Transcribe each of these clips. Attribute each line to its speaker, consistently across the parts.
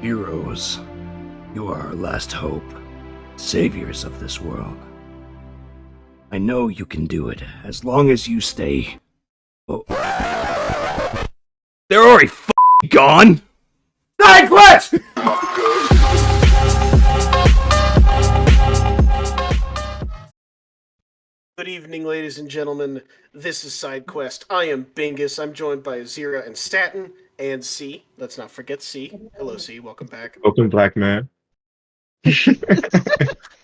Speaker 1: Heroes, you are our last hope, saviors of this world. I know you can do it, as long as you stay... Oh. They're already f***ing gone! SideQuest!
Speaker 2: Good evening, ladies and gentlemen. This is SideQuest. I am Bingus. I'm joined by Zira and Staten and C. Let's not forget C. Hello, C. Welcome back.
Speaker 3: Open black man.
Speaker 4: All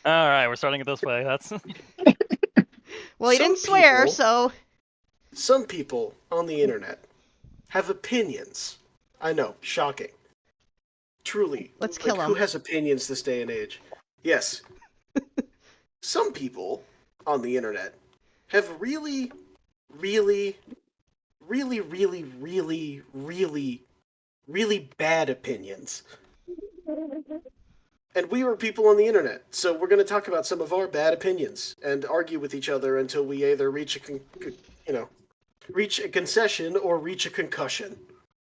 Speaker 4: right, we're starting it this way. That's
Speaker 5: Well, he didn't swear, so...
Speaker 2: Some people on the internet have opinions. I know, shocking. Truly.
Speaker 5: Let's kill
Speaker 2: Who
Speaker 5: him.
Speaker 2: has opinions this day and age? Yes. Some people on the internet have really bad opinions. And we were people on the internet, so we're going to talk about some of our bad opinions and argue with each other until we either reach a concession or reach a concussion.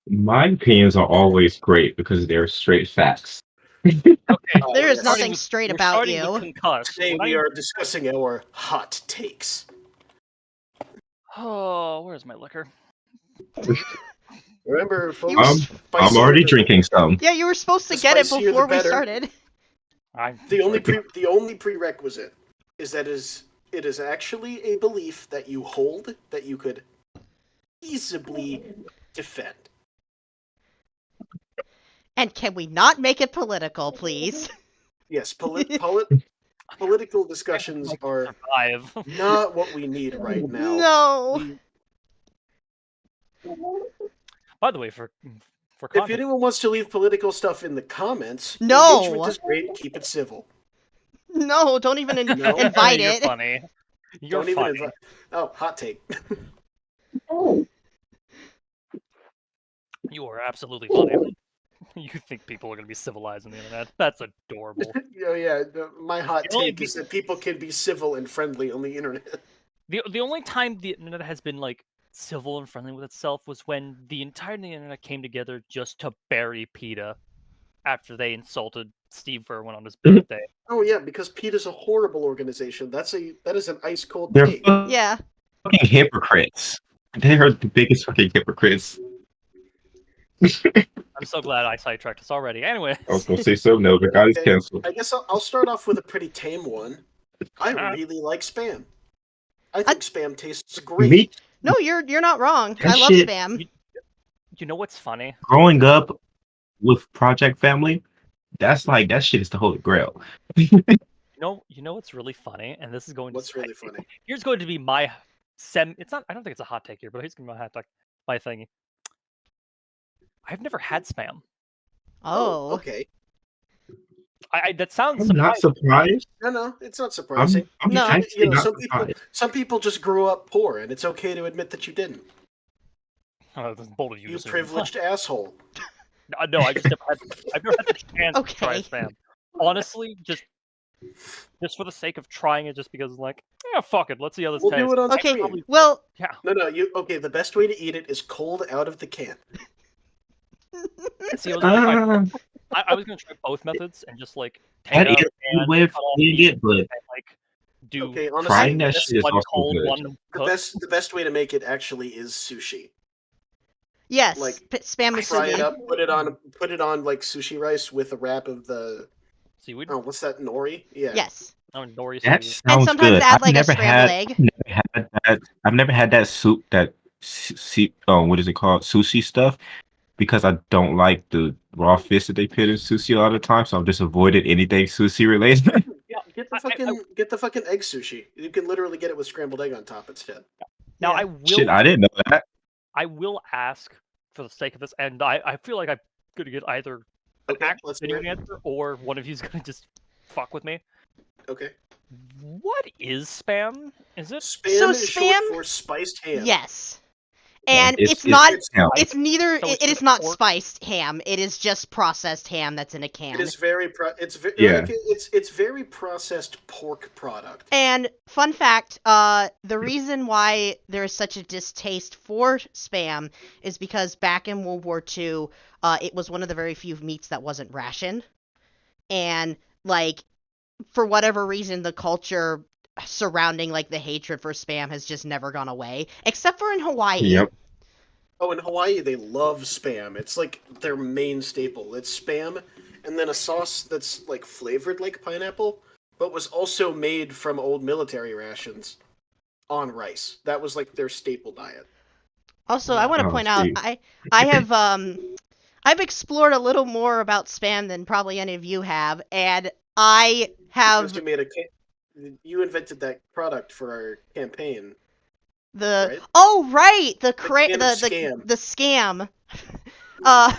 Speaker 3: My opinions are always great because they're straight facts.
Speaker 4: okay.
Speaker 5: There is
Speaker 2: yes.
Speaker 5: nothing straight about you.
Speaker 2: Today we are discussing our hot takes.
Speaker 4: Oh, where's my liquor?
Speaker 2: Remember, folks,
Speaker 3: I'm already drinking some.
Speaker 5: Yeah, you were supposed to
Speaker 2: The
Speaker 5: get it
Speaker 2: spicier, the
Speaker 5: before we
Speaker 2: better.
Speaker 5: started.
Speaker 2: The only prerequisite is that it is actually a belief that you hold that you could feasibly defend.
Speaker 5: And can we not make it political, please?
Speaker 2: Yes, political discussions are
Speaker 4: Survive.
Speaker 2: not what we need right now.
Speaker 5: No.
Speaker 4: By the way, for
Speaker 2: If
Speaker 4: context,
Speaker 2: anyone wants to leave political stuff in the comments,
Speaker 5: No.
Speaker 2: engagement is great. Keep it civil.
Speaker 5: No, don't even
Speaker 2: No.
Speaker 5: invite
Speaker 4: you're
Speaker 5: it.
Speaker 4: funny. You're
Speaker 2: Don't
Speaker 4: funny.
Speaker 2: even invite. Oh, hot take.
Speaker 4: You are absolutely funny. You think people are going to be civilized on the internet? That's adorable.
Speaker 2: Oh yeah, my hot
Speaker 4: The only
Speaker 2: take is that people can be civil and friendly on the internet.
Speaker 4: The only time the internet has been like civil and friendly with itself was when the entire internet came together just to bury PETA after they insulted Steve Irwin on his birthday.
Speaker 2: Oh yeah, because PETA's a horrible organization. That is an ice cold
Speaker 3: They're
Speaker 2: take.
Speaker 5: Yeah.
Speaker 3: fucking hypocrites. They are the biggest fucking hypocrites.
Speaker 4: I'm so glad I sidetracked us already. Anyway,
Speaker 3: I was gonna say so, no, but God is
Speaker 2: Okay.
Speaker 3: canceled.
Speaker 2: I guess I'll start off with a pretty tame one. I really like Spam. I think Spam tastes great.
Speaker 3: Me,
Speaker 5: No, you're not wrong.
Speaker 3: That
Speaker 5: I love
Speaker 3: shit-
Speaker 5: spam.
Speaker 4: you know what's funny?
Speaker 3: growing up with Project Family, that's like that shit is the holy grail.
Speaker 4: You know what's really funny, and this is going.
Speaker 2: What's
Speaker 4: to
Speaker 2: really funny?
Speaker 4: Here's going to be my It's not. I don't think it's a hot take here, but here's going to be my hot take. My thing. I've never had spam.
Speaker 5: Oh.
Speaker 2: Okay.
Speaker 4: That sounds
Speaker 3: I'm not
Speaker 4: surprising.
Speaker 3: surprised.
Speaker 2: No, it's not surprising.
Speaker 3: I'm
Speaker 5: No.
Speaker 3: actually
Speaker 2: You know,
Speaker 3: not
Speaker 2: some
Speaker 3: surprised.
Speaker 2: people just grew up poor, and it's okay to admit that you didn't.
Speaker 4: Oh, that's bold of you.
Speaker 2: You
Speaker 4: to assume.
Speaker 2: privileged asshole.
Speaker 4: No, I've never had the chance to try
Speaker 5: Okay.
Speaker 4: spam. Honestly, just for the sake of trying it, just because like, yeah, fuck it, let's see how this
Speaker 2: We'll
Speaker 4: tastes.
Speaker 2: do it on
Speaker 5: Okay,
Speaker 2: screen.
Speaker 5: well,
Speaker 4: Yeah.
Speaker 2: No, the best way to eat it is cold out of the can.
Speaker 4: See, I
Speaker 3: Ah,
Speaker 4: was gonna try both methods and just like take
Speaker 3: that
Speaker 4: it out
Speaker 3: is
Speaker 4: of
Speaker 3: a
Speaker 4: the
Speaker 3: good
Speaker 4: can,
Speaker 3: way of
Speaker 4: cut off
Speaker 3: eating
Speaker 4: the
Speaker 3: it, but
Speaker 4: and like do
Speaker 2: Okay, honestly,
Speaker 3: frying that
Speaker 2: the
Speaker 3: shit is
Speaker 4: one
Speaker 3: also
Speaker 4: cold,
Speaker 3: good.
Speaker 4: one cooked.
Speaker 2: best way to make it actually is sushi.
Speaker 5: yes,
Speaker 2: Like,
Speaker 5: spam is
Speaker 2: Fry it
Speaker 5: sushi.
Speaker 2: up, put it on like sushi rice with a wrap of the
Speaker 4: Seaweed.
Speaker 2: oh, what's that, nori? Yeah.
Speaker 5: Yes.
Speaker 4: Oh, nori
Speaker 3: that
Speaker 4: seaweed.
Speaker 5: And
Speaker 3: sounds
Speaker 5: sometimes
Speaker 3: good.
Speaker 5: add like a scrambled egg.
Speaker 3: I've never had that soup, what is it called, sushi stuff, because I don't like the raw fish that they put in sushi all the time. So I've just avoided anything sushi related.
Speaker 4: Yeah,
Speaker 2: Get the fucking egg sushi. You can literally get it with scrambled egg on top instead.
Speaker 4: Now
Speaker 5: Yeah.
Speaker 4: I will.
Speaker 3: Shit, I didn't know that.
Speaker 4: I will ask for the sake of this, and I feel like I'm gonna get either an
Speaker 2: Okay,
Speaker 4: actual
Speaker 2: let's hear
Speaker 4: genuine
Speaker 2: it.
Speaker 4: answer or one of you's gonna just fuck with me.
Speaker 2: Okay.
Speaker 4: What is spam? Is it?
Speaker 2: Spam
Speaker 5: So
Speaker 2: is short
Speaker 5: spam-
Speaker 2: for spiced ham.
Speaker 5: Yes. And
Speaker 3: It's-
Speaker 5: it's not.
Speaker 3: it's ham.
Speaker 5: It's neither.
Speaker 4: So
Speaker 5: it
Speaker 4: it's
Speaker 5: is
Speaker 4: just
Speaker 5: not
Speaker 4: pork?
Speaker 5: spiced ham. It is just processed ham that's in a can.
Speaker 2: It is very
Speaker 3: Yeah.
Speaker 2: like, it's very processed pork product.
Speaker 5: And fun fact, the reason why there is such a distaste for Spam is because back in World War II, it was one of the very few meats that wasn't rationed. And, like, for whatever reason, the culture surrounding, like, the hatred for Spam has just never gone away. Except for in Hawaii.
Speaker 3: Yep.
Speaker 2: Oh, in Hawaii, they love Spam. It's like their main staple. It's Spam, and then a sauce that's like flavored like pineapple, but was also made from old military rations on rice. That was like their staple diet.
Speaker 5: Also, I want to
Speaker 3: Oh,
Speaker 5: point out,
Speaker 3: sweet.
Speaker 5: I have I've explored a little more about Spam than probably any of you have, and I have
Speaker 2: Because you invented that product for our campaign.
Speaker 5: the
Speaker 2: Right?
Speaker 5: oh right the
Speaker 2: can of scam.
Speaker 5: the scam. Uh,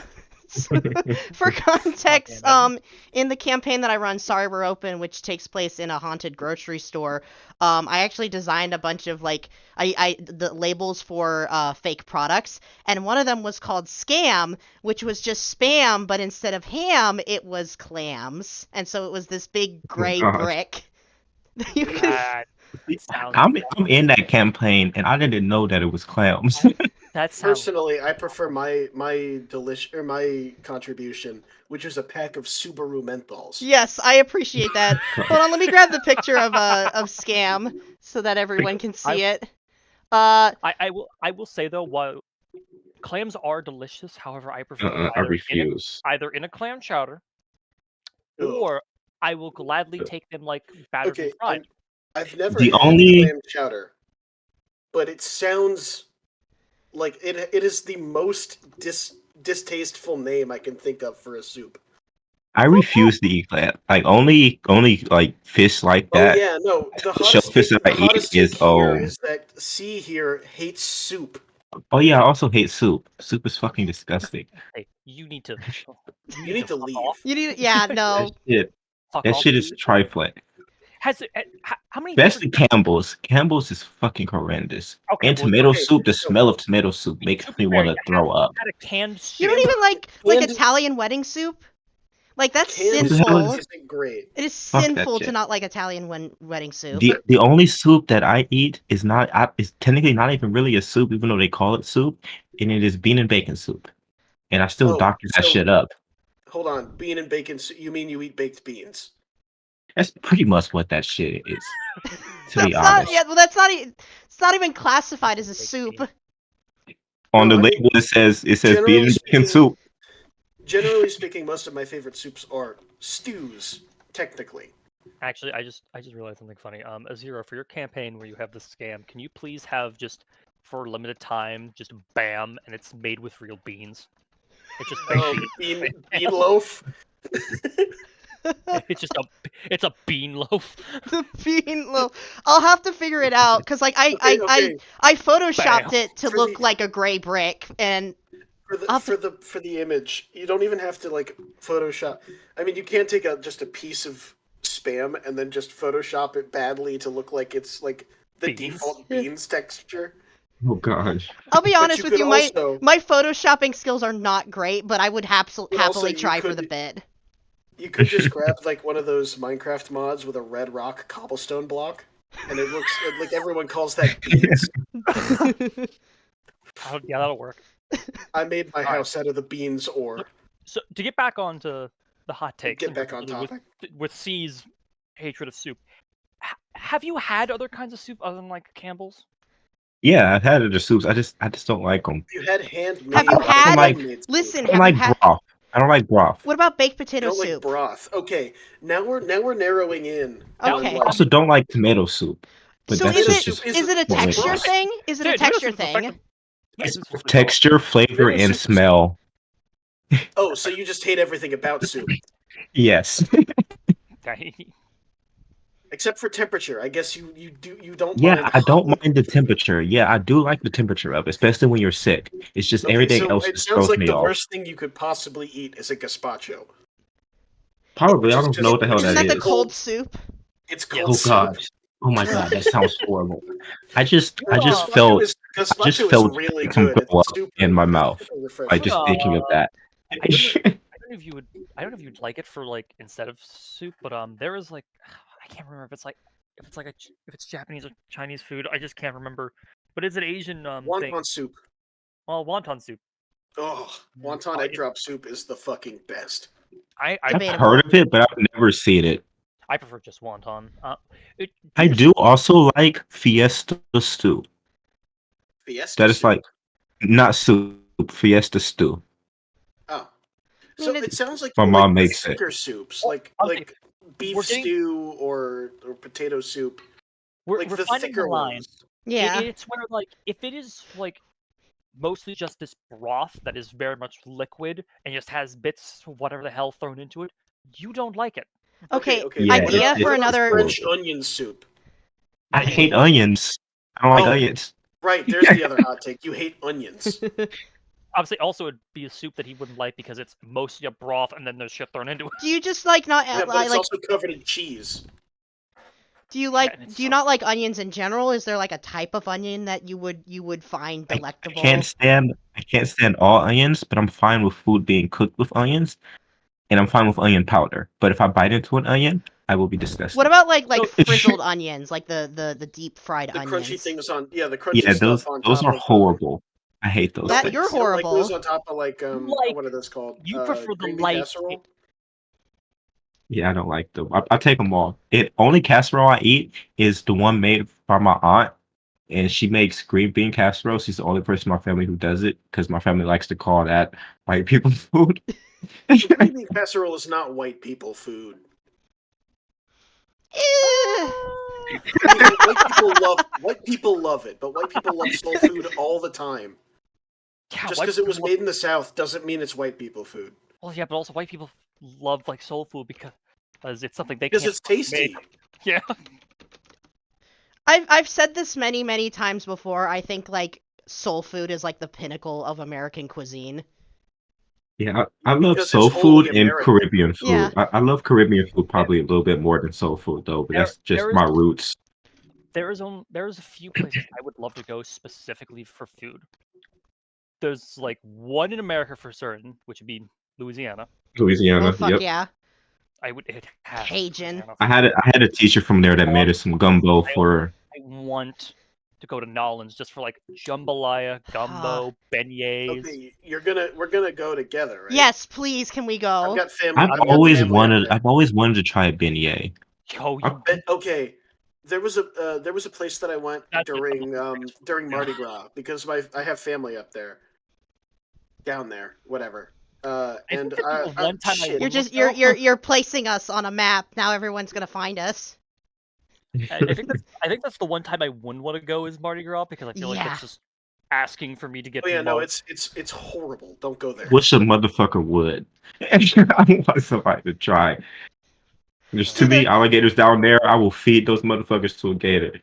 Speaker 5: for context,
Speaker 4: Damn
Speaker 5: in the campaign that I run, Sorry We're Open, which takes place in a haunted grocery store, I actually designed a bunch of like the labels for fake products, and one of them was called Scam, which was just spam, but instead of ham, it was clams, and so it was this big gray
Speaker 3: gosh.
Speaker 5: brick. You could-
Speaker 4: That sounds.
Speaker 3: I'm in that campaign, and I didn't know that it was clams.
Speaker 4: That sounds.
Speaker 2: Personally, I prefer my my contribution, which is a pack of Subaru menthols.
Speaker 5: Yes, I appreciate that. Hold on, let me grab the picture of Scam so that everyone can see it.
Speaker 4: I will say though, while clams are delicious, however, I prefer them
Speaker 3: I refuse.
Speaker 4: either in a clam chowder,
Speaker 2: Ugh.
Speaker 4: or I will gladly take them like battered
Speaker 2: Okay,
Speaker 4: and fried.
Speaker 2: I've never
Speaker 3: The
Speaker 2: had
Speaker 3: only-
Speaker 2: clam chowder, but it sounds like it is the most distasteful name I can think of for a soup.
Speaker 3: I refuse to eat that. Like only like fish like
Speaker 2: Oh
Speaker 3: that.
Speaker 2: yeah, no. The
Speaker 3: The
Speaker 2: hottest
Speaker 3: shellfish
Speaker 2: take,
Speaker 3: that I
Speaker 2: the hottest
Speaker 3: eat is,
Speaker 2: take here is that C here hates soup.
Speaker 3: Oh yeah, I also hate soup. Soup is fucking disgusting.
Speaker 4: Hey, you need to.
Speaker 2: You need to
Speaker 4: fuck
Speaker 2: leave.
Speaker 4: off.
Speaker 5: You need, yeah, no.
Speaker 4: Fuck
Speaker 3: That
Speaker 4: off.
Speaker 3: shit is trifling.
Speaker 4: Has it, how many?
Speaker 3: Especially Campbell's. Campbell's is fucking horrendous.
Speaker 4: Okay,
Speaker 3: And
Speaker 4: well,
Speaker 3: tomato
Speaker 2: okay,
Speaker 3: soup, the
Speaker 2: so-
Speaker 3: smell of tomato soup makes
Speaker 4: To
Speaker 3: me
Speaker 4: be
Speaker 3: want
Speaker 4: fair,
Speaker 3: to throw up.
Speaker 4: Had a canned soup.
Speaker 5: You don't even like
Speaker 2: Canned-
Speaker 5: Italian wedding soup? Like that's
Speaker 2: Canned
Speaker 5: sinful.
Speaker 2: soup isn't great.
Speaker 5: It is
Speaker 3: Fuck that
Speaker 5: sinful to
Speaker 3: shit.
Speaker 5: not like Italian wedding soup.
Speaker 3: The only soup that I eat is is technically not even really a soup, even though they call it soup, and it is bean and bacon soup. And I still
Speaker 2: Oh,
Speaker 3: doctor that
Speaker 2: so-
Speaker 3: shit up.
Speaker 2: Hold on, bean and bacon. You mean you eat baked beans?
Speaker 3: That's pretty much what that shit is. To be
Speaker 5: That's not,
Speaker 3: honest.
Speaker 5: yeah, well, that's not. It's not even classified as a soup.
Speaker 3: On
Speaker 2: No,
Speaker 3: the
Speaker 2: I mean,
Speaker 3: label it says bean
Speaker 2: generally
Speaker 3: and bacon
Speaker 2: speaking-
Speaker 3: soup.
Speaker 2: Generally speaking, most of my favorite soups are stews. Technically,
Speaker 4: Actually, I just realized something funny. Azira, for your campaign where you have the scam, can you please have just for a limited time, just bam, and it's made with real beans. It's just baked
Speaker 2: bean loaf.
Speaker 4: It's just it's a bean loaf.
Speaker 5: The bean loaf. I'll have to figure it out because like
Speaker 2: Okay.
Speaker 5: I photoshopped
Speaker 4: Bam.
Speaker 5: it to
Speaker 2: For
Speaker 5: look
Speaker 2: the-
Speaker 5: like a gray brick, and I'll have
Speaker 2: For the image, you don't even have to like Photoshop. I mean, you can't take just a piece of spam and then just Photoshop it badly to look like it's like the
Speaker 4: Beans.
Speaker 2: default beans texture.
Speaker 3: Oh gosh.
Speaker 5: I'll be
Speaker 2: But
Speaker 5: honest
Speaker 2: you
Speaker 5: with
Speaker 2: could
Speaker 5: you.
Speaker 2: also-
Speaker 5: My photoshopping skills are not great, but I would
Speaker 2: But also
Speaker 5: happily
Speaker 2: you
Speaker 5: try for
Speaker 2: could-
Speaker 5: the bit.
Speaker 2: You could just grab like one of those Minecraft mods with a red rock cobblestone block, and it looks like everyone calls that beans.
Speaker 4: Yeah, that'll work.
Speaker 2: I made my
Speaker 4: Alright.
Speaker 2: house out of the beans ore.
Speaker 4: So to get back onto the hot takes,
Speaker 2: Get
Speaker 4: and
Speaker 2: back on
Speaker 4: particularly
Speaker 2: topic.
Speaker 4: with C's hatred of soup. Have you had other kinds of soup other than like Campbell's?
Speaker 3: Yeah, I've had other soups. I just don't like them.
Speaker 2: You had handmade.
Speaker 5: Have you
Speaker 3: I
Speaker 5: had?
Speaker 3: like-
Speaker 5: Listen,
Speaker 3: I don't
Speaker 5: have
Speaker 3: like
Speaker 5: you had?
Speaker 3: broth. I don't like broth.
Speaker 5: What about baked
Speaker 2: You
Speaker 5: potato
Speaker 2: don't like
Speaker 5: soup?
Speaker 2: broth. Okay, now we're narrowing in. on,
Speaker 5: Okay.
Speaker 3: I
Speaker 2: like,
Speaker 3: also don't like tomato soup. But
Speaker 5: So
Speaker 3: that's
Speaker 5: is
Speaker 2: tomato
Speaker 5: it
Speaker 3: just
Speaker 2: soup
Speaker 5: is it a
Speaker 3: what makes
Speaker 5: texture
Speaker 3: it.
Speaker 5: thing? Is it a
Speaker 4: Dude, tomato
Speaker 5: texture
Speaker 4: soup's
Speaker 5: thing?
Speaker 4: effective-
Speaker 3: It's
Speaker 4: This is really
Speaker 3: texture, flavor,
Speaker 2: Tomato
Speaker 3: and
Speaker 2: soup is-
Speaker 3: smell.
Speaker 2: Oh, so you just hate everything about soup,
Speaker 3: Yes.
Speaker 4: Okay.
Speaker 2: except for temperature. I guess you don't.
Speaker 3: Yeah,
Speaker 2: mind
Speaker 3: I don't
Speaker 2: hot-
Speaker 3: mind the temperature. Yeah, I do like the temperature of it, especially when you're sick. It's just
Speaker 2: Okay,
Speaker 3: everything
Speaker 2: so
Speaker 3: else
Speaker 2: it
Speaker 3: just
Speaker 2: sounds
Speaker 3: throws
Speaker 2: like
Speaker 3: me
Speaker 2: the
Speaker 3: off.
Speaker 2: worst thing you could possibly eat is a gazpacho.
Speaker 3: Probably,
Speaker 2: which
Speaker 3: I
Speaker 2: is
Speaker 3: don't
Speaker 2: just-
Speaker 3: know what the hell
Speaker 2: which
Speaker 5: Isn't
Speaker 3: that
Speaker 5: that the
Speaker 3: is.
Speaker 5: cold soup?
Speaker 2: It's
Speaker 4: Yeah.
Speaker 2: cold
Speaker 3: Oh
Speaker 2: soup.
Speaker 3: gosh. Oh my god, that sounds horrible. I just
Speaker 2: Gazpacho is
Speaker 3: felt
Speaker 2: really
Speaker 3: chicken
Speaker 2: good.
Speaker 3: blow
Speaker 2: It's
Speaker 3: up in my mouth.
Speaker 2: super
Speaker 3: Like
Speaker 2: refreshing.
Speaker 3: just thinking of that.
Speaker 4: I don't know. I don't know if you would. I don't know if you'd like it for like instead of soup, but there is like I can't remember if it's like if it's Japanese or Chinese food. I just can't remember. But it's an Asian thing.
Speaker 2: Wonton soup.
Speaker 4: Well, wonton soup.
Speaker 2: Oh, wonton egg drop soup is the fucking best.
Speaker 4: I
Speaker 3: I've
Speaker 5: Debatable.
Speaker 3: heard of it, but I've never seen it.
Speaker 4: I prefer just wonton.
Speaker 3: I do also like Fiesta stew.
Speaker 2: Fiesta
Speaker 3: That is
Speaker 2: soup?
Speaker 3: like not soup, Fiesta stew.
Speaker 2: Oh.
Speaker 5: I
Speaker 2: So
Speaker 5: mean,
Speaker 2: it sounds like
Speaker 3: My
Speaker 2: you
Speaker 3: mom
Speaker 2: like
Speaker 3: makes it.
Speaker 2: thicker soups,
Speaker 4: okay,
Speaker 2: like beef
Speaker 4: we're getting-
Speaker 2: stew or potato soup.
Speaker 4: we're
Speaker 2: Like the
Speaker 4: finding
Speaker 2: thicker
Speaker 4: the line.
Speaker 2: ones.
Speaker 5: Yeah.
Speaker 4: It's where like if it is like mostly just this broth that is very much liquid and just has bits of whatever the hell thrown into it, you don't like it.
Speaker 5: Okay.
Speaker 3: Yeah,
Speaker 5: Idea
Speaker 3: it's
Speaker 5: for another.
Speaker 2: French onion soup.
Speaker 3: I hate onions. I don't like
Speaker 2: Oh.
Speaker 3: onions.
Speaker 2: Right, there's the other hot take. You hate onions.
Speaker 4: Obviously, also it'd be a soup that he wouldn't like because it's mostly a broth and then there's shit thrown into it.
Speaker 5: Do you just like not
Speaker 2: Yeah, but it's
Speaker 5: like?
Speaker 2: also covered in cheese.
Speaker 5: Do you
Speaker 4: and
Speaker 5: like?
Speaker 4: it's
Speaker 5: Do you
Speaker 4: not-
Speaker 5: not like onions in general? Is there like a type of onion that you would find
Speaker 3: I
Speaker 5: delectable?
Speaker 3: can't stand all onions, but I'm fine with food being cooked with onions, and I'm fine with onion powder. But if I bite into an onion, I will be disgusted.
Speaker 5: What about like
Speaker 3: So-
Speaker 5: frizzled onions, like the deep fried
Speaker 2: The
Speaker 5: onions?
Speaker 2: crunchy things on, the crunchy
Speaker 3: Yeah,
Speaker 2: stuff
Speaker 3: those
Speaker 2: on
Speaker 3: those
Speaker 2: top
Speaker 3: are
Speaker 2: of,
Speaker 3: horrible. I hate those
Speaker 5: That-
Speaker 3: things.
Speaker 5: you're
Speaker 2: Like
Speaker 5: horrible.
Speaker 2: those on top of
Speaker 4: Like,
Speaker 2: what are those called?
Speaker 4: you prefer the
Speaker 2: green bean
Speaker 4: light-
Speaker 2: casserole?
Speaker 3: Yeah, I don't like them. I take them all. It only casserole I eat is the one made by my aunt, and she makes green bean casserole. She's the only person in my family who does it because my family likes to call that white people food.
Speaker 2: Green bean casserole is not white people food.
Speaker 5: Eh.
Speaker 2: I mean, white people love it, but white people love soul food all the time.
Speaker 4: Yeah,
Speaker 2: Just
Speaker 4: white
Speaker 2: because it was
Speaker 4: people
Speaker 2: made in the South doesn't mean it's white people food.
Speaker 4: Well, yeah, but also white people love like soul food because it's something they
Speaker 2: Because
Speaker 4: can't
Speaker 2: it's tasty.
Speaker 4: make. Yeah.
Speaker 5: I've said this many times before. I think like soul food is like the pinnacle of American cuisine.
Speaker 3: Yeah, I love
Speaker 2: Because
Speaker 3: soul
Speaker 2: it's
Speaker 3: food
Speaker 2: wholly
Speaker 3: and
Speaker 2: American.
Speaker 3: Caribbean food.
Speaker 5: Yeah.
Speaker 3: I love Caribbean food probably a little bit more than soul food though, but that's just
Speaker 4: there
Speaker 3: my
Speaker 4: is-
Speaker 3: roots.
Speaker 4: There's a few places I would love to go specifically for food. There's like one in America for certain, which would be Louisiana.
Speaker 3: Louisiana.
Speaker 5: Oh fuck
Speaker 3: Yep.
Speaker 5: yeah.
Speaker 4: It has
Speaker 5: Cajun.
Speaker 4: Louisiana.
Speaker 3: I had a teacher from there that made us some gumbo for.
Speaker 4: I want to go to Nolans just for like jambalaya, gumbo, beignets.
Speaker 2: Okay, we're gonna go together, right?
Speaker 5: Yes, please. Can we go?
Speaker 2: I've got family.
Speaker 3: I've
Speaker 2: got
Speaker 3: always
Speaker 2: family
Speaker 3: wanted.
Speaker 2: up there.
Speaker 3: I've always wanted to try a beignet.
Speaker 4: Yo,
Speaker 3: I-
Speaker 4: you
Speaker 2: Okay, there was a place that I went
Speaker 4: That's it,
Speaker 2: during Mardi Gras because I have family up there, down there, whatever.
Speaker 4: think
Speaker 2: And
Speaker 4: that the one time I
Speaker 2: shit.
Speaker 5: You're just
Speaker 4: Well-
Speaker 5: you're placing us on a map. Now everyone's gonna find us.
Speaker 4: I think that's the one time I wouldn't want to go is Mardi Gras because I feel like
Speaker 5: Yeah.
Speaker 4: that's just asking for me to get.
Speaker 2: Oh yeah, no,
Speaker 4: mugged.
Speaker 2: it's horrible. Don't go there.
Speaker 3: Wish a motherfucker would. I want somebody to try. There's too many alligators down there. I will feed those motherfuckers to a gator.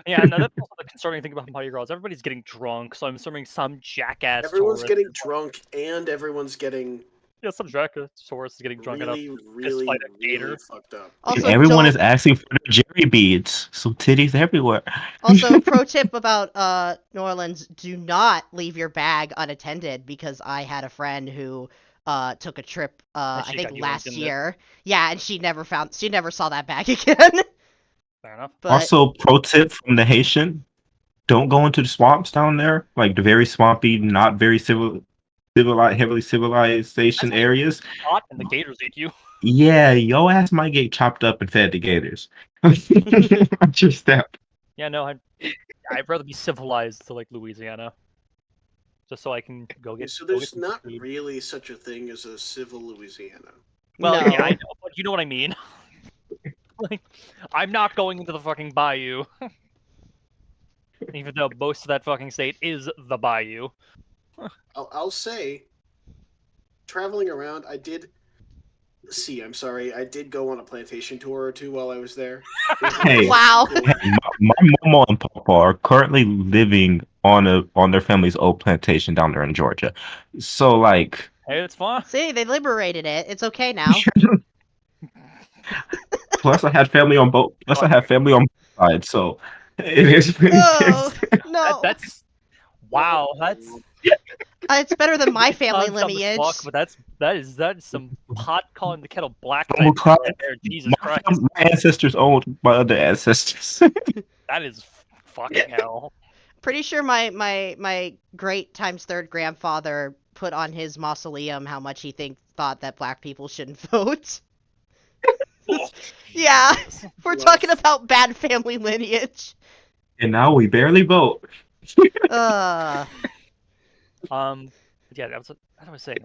Speaker 4: Yeah, no, that's also the concerning thing about Mardi Gras. Is everybody's getting drunk, so I'm assuming some jackass.
Speaker 2: Everyone's
Speaker 4: tourist
Speaker 2: getting
Speaker 4: is-
Speaker 2: drunk, and everyone's getting
Speaker 4: Yeah, some jackass tourist is getting drunk enough.
Speaker 2: really
Speaker 4: fight a gator.
Speaker 2: fucked up.
Speaker 3: And
Speaker 5: Also,
Speaker 3: everyone
Speaker 5: don't-
Speaker 3: is asking for their jerry beads, so titties everywhere.
Speaker 5: Also, pro tip about New Orleans: do not leave your bag unattended because I had a friend who took a trip I
Speaker 4: she
Speaker 5: think
Speaker 4: got yoinked,
Speaker 5: last
Speaker 4: didn't it?
Speaker 5: year. Yeah, and she never saw that bag again.
Speaker 4: Fair enough.
Speaker 5: But
Speaker 3: Also, pro tip from the Haitian: don't go into the swamps down there, like the very swampy, not very heavily civilization
Speaker 4: That's-
Speaker 3: areas.
Speaker 4: Hot and the gators eat you.
Speaker 3: Yeah, your ass might get chopped up and fed to gators. Watch your step.
Speaker 4: Yeah, no, I'd rather be civilized to like Louisiana, just so I can go
Speaker 2: Okay,
Speaker 4: get.
Speaker 2: so
Speaker 4: go get
Speaker 2: there's
Speaker 4: some
Speaker 2: not
Speaker 4: food.
Speaker 2: really such a thing as a civil Louisiana.
Speaker 4: Well,
Speaker 5: no.
Speaker 4: yeah, I know, but you know what I mean. Like, I'm not going into the fucking bayou, even though most of that fucking state is the bayou.
Speaker 2: I'll say, traveling around, I did go on a plantation tour or two while I was there.
Speaker 3: Hey.
Speaker 5: Wow.
Speaker 3: My mama and papa are currently living on their family's old plantation down there in Georgia. So like,
Speaker 4: Hey, it's fun.
Speaker 5: See, they liberated it. It's okay now.
Speaker 3: Plus, I had family on both. Plus, I have family on both sides, so it is pretty.
Speaker 5: Oh no!
Speaker 4: That's wow. That's
Speaker 5: It's better than my family
Speaker 4: dumb as fuck,
Speaker 5: lineage.
Speaker 4: but that is some pot calling the kettle black
Speaker 3: Oh,
Speaker 4: type
Speaker 3: God.
Speaker 4: shit right there. Jesus Christ,
Speaker 3: My ancestors owned my other ancestors.
Speaker 4: that is fucking hell.
Speaker 5: Pretty sure my great times third grandfather put on his mausoleum how much he thought that black people shouldn't vote.
Speaker 4: Oh,
Speaker 5: Yeah,
Speaker 4: Jesus.
Speaker 5: we're
Speaker 2: Rough.
Speaker 5: talking about bad family lineage.
Speaker 3: And now we barely vote.
Speaker 5: Uh,
Speaker 4: Yeah, that was what I was saying.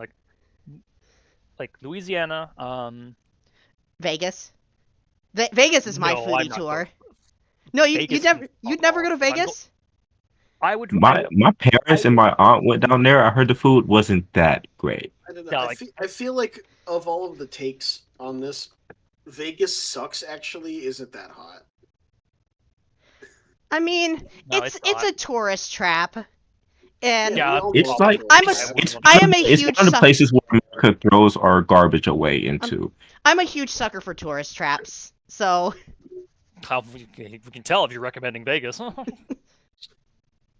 Speaker 4: Like Louisiana.
Speaker 5: Vegas. Vegas is my
Speaker 4: No, I'm
Speaker 5: foodie
Speaker 4: not
Speaker 5: tour.
Speaker 4: going.
Speaker 5: No,
Speaker 4: Vegas
Speaker 5: you'd never go to
Speaker 4: If I'm
Speaker 5: Vegas?
Speaker 4: I would.
Speaker 3: My parents and my aunt went down there. I heard the food wasn't that great.
Speaker 2: I don't know.
Speaker 4: Yeah,
Speaker 2: I feel like of all of the takes on this, Vegas sucks. Actually, isn't that hot?
Speaker 5: I mean,
Speaker 4: No,
Speaker 5: it's
Speaker 4: not.
Speaker 5: a tourist trap, and
Speaker 4: Yeah,
Speaker 2: we all
Speaker 3: It's
Speaker 2: love
Speaker 3: like
Speaker 5: I'm a-
Speaker 2: tourists.
Speaker 3: it's
Speaker 5: I am a
Speaker 3: it's
Speaker 5: huge
Speaker 3: one of the
Speaker 5: suck-
Speaker 3: places where America throws our garbage away into.
Speaker 5: I'm a huge sucker for tourist traps. So
Speaker 4: How we can tell if you're recommending Vegas. But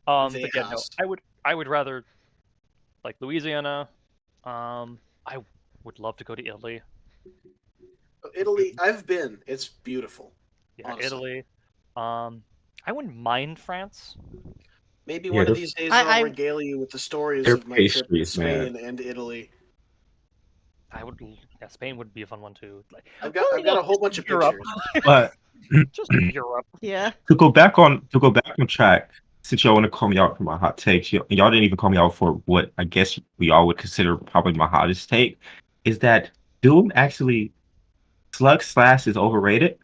Speaker 4: yeah, no,
Speaker 2: Vegas.
Speaker 4: I would rather like Louisiana. I would love to go to Italy.
Speaker 2: Italy, I've been. It's beautiful.
Speaker 4: Yeah,
Speaker 2: Honestly.
Speaker 4: Italy. I wouldn't mind France.
Speaker 2: Maybe
Speaker 3: Yeah,
Speaker 2: one of
Speaker 3: they're-
Speaker 2: these days
Speaker 5: I-
Speaker 2: I'll regale you with the stories
Speaker 3: They're
Speaker 2: of my trip to
Speaker 3: pastries, man.
Speaker 2: Spain and Italy.
Speaker 4: I would. Yeah, Spain would be a fun one too. Like,
Speaker 2: I've got a whole bunch of
Speaker 4: Europe.
Speaker 2: pictures.
Speaker 3: But
Speaker 4: Just Europe.
Speaker 5: yeah,
Speaker 3: to go back on track, since y'all want to call me out for my hot takes, y'all didn't even call me out for what I guess we all would consider probably my hottest take, is that Doom actually Slug Slash is overrated.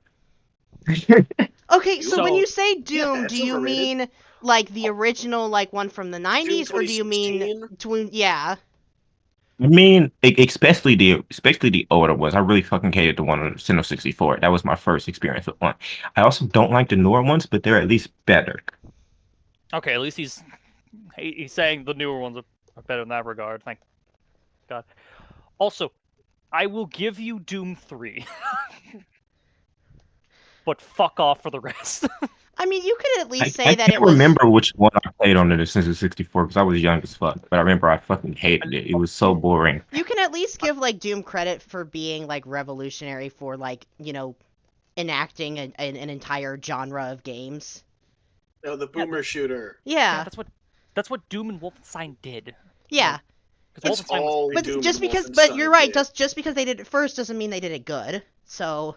Speaker 5: okay. So when
Speaker 4: So-
Speaker 5: you say Doom,
Speaker 2: it's
Speaker 5: do you
Speaker 2: overrated.
Speaker 5: mean like the original, like one from the '90s, or do you mean
Speaker 2: 2016?
Speaker 5: Yeah.
Speaker 3: I mean, especially the older ones. I really fucking hated the one on Nintendo 64. That was my first experience with one. I also don't like the newer ones, but they're at least better.
Speaker 4: Okay, at least he's saying the newer ones are better in that regard. Thank God. Also, I will give you Doom 3. But fuck off for the rest.
Speaker 5: I mean, you could at least
Speaker 3: I
Speaker 5: say that
Speaker 3: can't
Speaker 5: it was.
Speaker 3: remember which one I played on the Nintendo 64 because I was young as fuck. But I remember I fucking hated it. It was so boring.
Speaker 5: You can at least give like Doom credit for being like revolutionary for like enacting an entire genre of games.
Speaker 2: No, the boomer shooter.
Speaker 5: Yeah,
Speaker 4: that's what Doom and Wolfenstein did.
Speaker 5: yeah.
Speaker 4: Because
Speaker 2: It's
Speaker 4: Wolfenstein was
Speaker 2: all
Speaker 5: But
Speaker 2: Doom
Speaker 5: just
Speaker 2: and
Speaker 5: because, but you're
Speaker 2: Wolfenstein
Speaker 5: right.
Speaker 2: did.
Speaker 5: Just because they did it first doesn't mean they did it good. So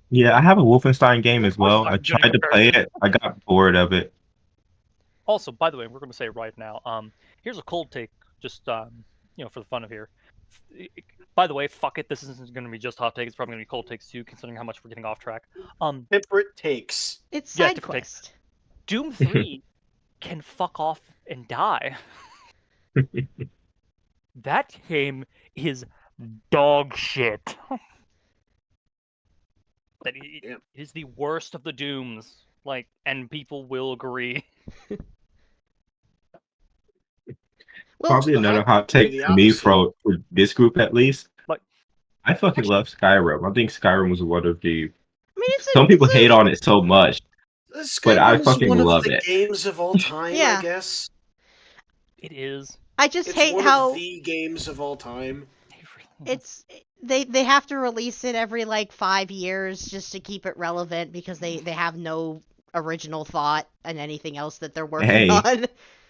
Speaker 3: Yeah, I have a Wolfenstein game as well. I
Speaker 4: I'm doing
Speaker 3: tried to play
Speaker 4: comparison.
Speaker 3: it. I got bored of it.
Speaker 4: Also, by the way, we're going to say it right now. Here's a cold take, just for the fun of here. By the way, fuck it. This isn't going to be just hot takes. It's probably going to be cold takes too, considering how much we're getting off track.
Speaker 2: Separate takes.
Speaker 5: it's
Speaker 4: Yeah,
Speaker 5: side
Speaker 4: different
Speaker 5: quest.
Speaker 4: Doom 3 can fuck off and die. That game is dog shit. It
Speaker 2: Damn.
Speaker 4: is the worst of the Dooms. Like, and people will agree.
Speaker 5: Well,
Speaker 3: Probably
Speaker 2: the
Speaker 3: another
Speaker 2: hot
Speaker 3: hot
Speaker 2: take would
Speaker 3: take
Speaker 2: be the
Speaker 3: for me
Speaker 2: opposite.
Speaker 3: for this group at least.
Speaker 4: Like,
Speaker 3: I fucking love Skyrim. I think Skyrim was one of the.
Speaker 5: I mean,
Speaker 3: Some people hate on it so much, but I
Speaker 2: Skyrim is
Speaker 3: fucking
Speaker 2: one of
Speaker 3: love
Speaker 2: the
Speaker 3: it.
Speaker 2: games of all time,
Speaker 5: Yeah.
Speaker 2: I guess.
Speaker 4: it is.
Speaker 5: I just
Speaker 2: It's
Speaker 5: hate
Speaker 2: one
Speaker 5: how
Speaker 2: of the games of all time.
Speaker 5: they have to release it every like 5 years just to keep it relevant because they have no original thought and anything else that they're working
Speaker 3: Hey,
Speaker 5: on.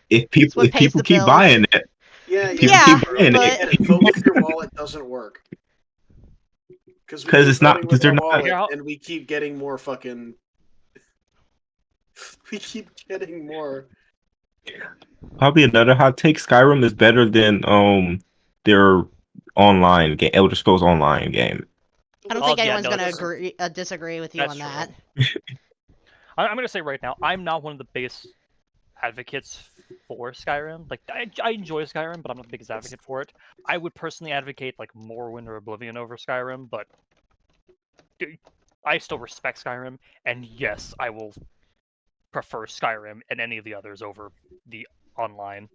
Speaker 3: If
Speaker 5: what pays
Speaker 3: people
Speaker 5: the
Speaker 3: keep
Speaker 5: bills.
Speaker 3: buying it,
Speaker 2: Yeah,
Speaker 3: people
Speaker 5: Yeah,
Speaker 3: keep buying
Speaker 5: but-
Speaker 2: I get it. Vote with your wallet doesn't work. Because
Speaker 3: 'Cause it's not-
Speaker 2: with
Speaker 3: 'cause they're
Speaker 2: our
Speaker 3: not-
Speaker 2: wallet,
Speaker 4: Yeah.
Speaker 2: and we keep getting more fucking. We keep getting more.
Speaker 3: probably another hot take. Skyrim is better than their online game, Elder Scrolls Online game.
Speaker 5: I don't
Speaker 4: Oh,
Speaker 5: think
Speaker 4: yeah,
Speaker 5: anyone's
Speaker 4: no,
Speaker 5: gonna
Speaker 4: that's-
Speaker 5: disagree with you
Speaker 4: that's
Speaker 5: on
Speaker 4: true.
Speaker 5: that.
Speaker 4: I'm going to say right now, I'm not one of the biggest advocates for Skyrim. Like, I enjoy Skyrim, but I'm not the biggest advocate for it. I would personally advocate like Morrowind or Oblivion over Skyrim, but I still respect Skyrim, and yes, I will prefer Skyrim and any of the others over the online.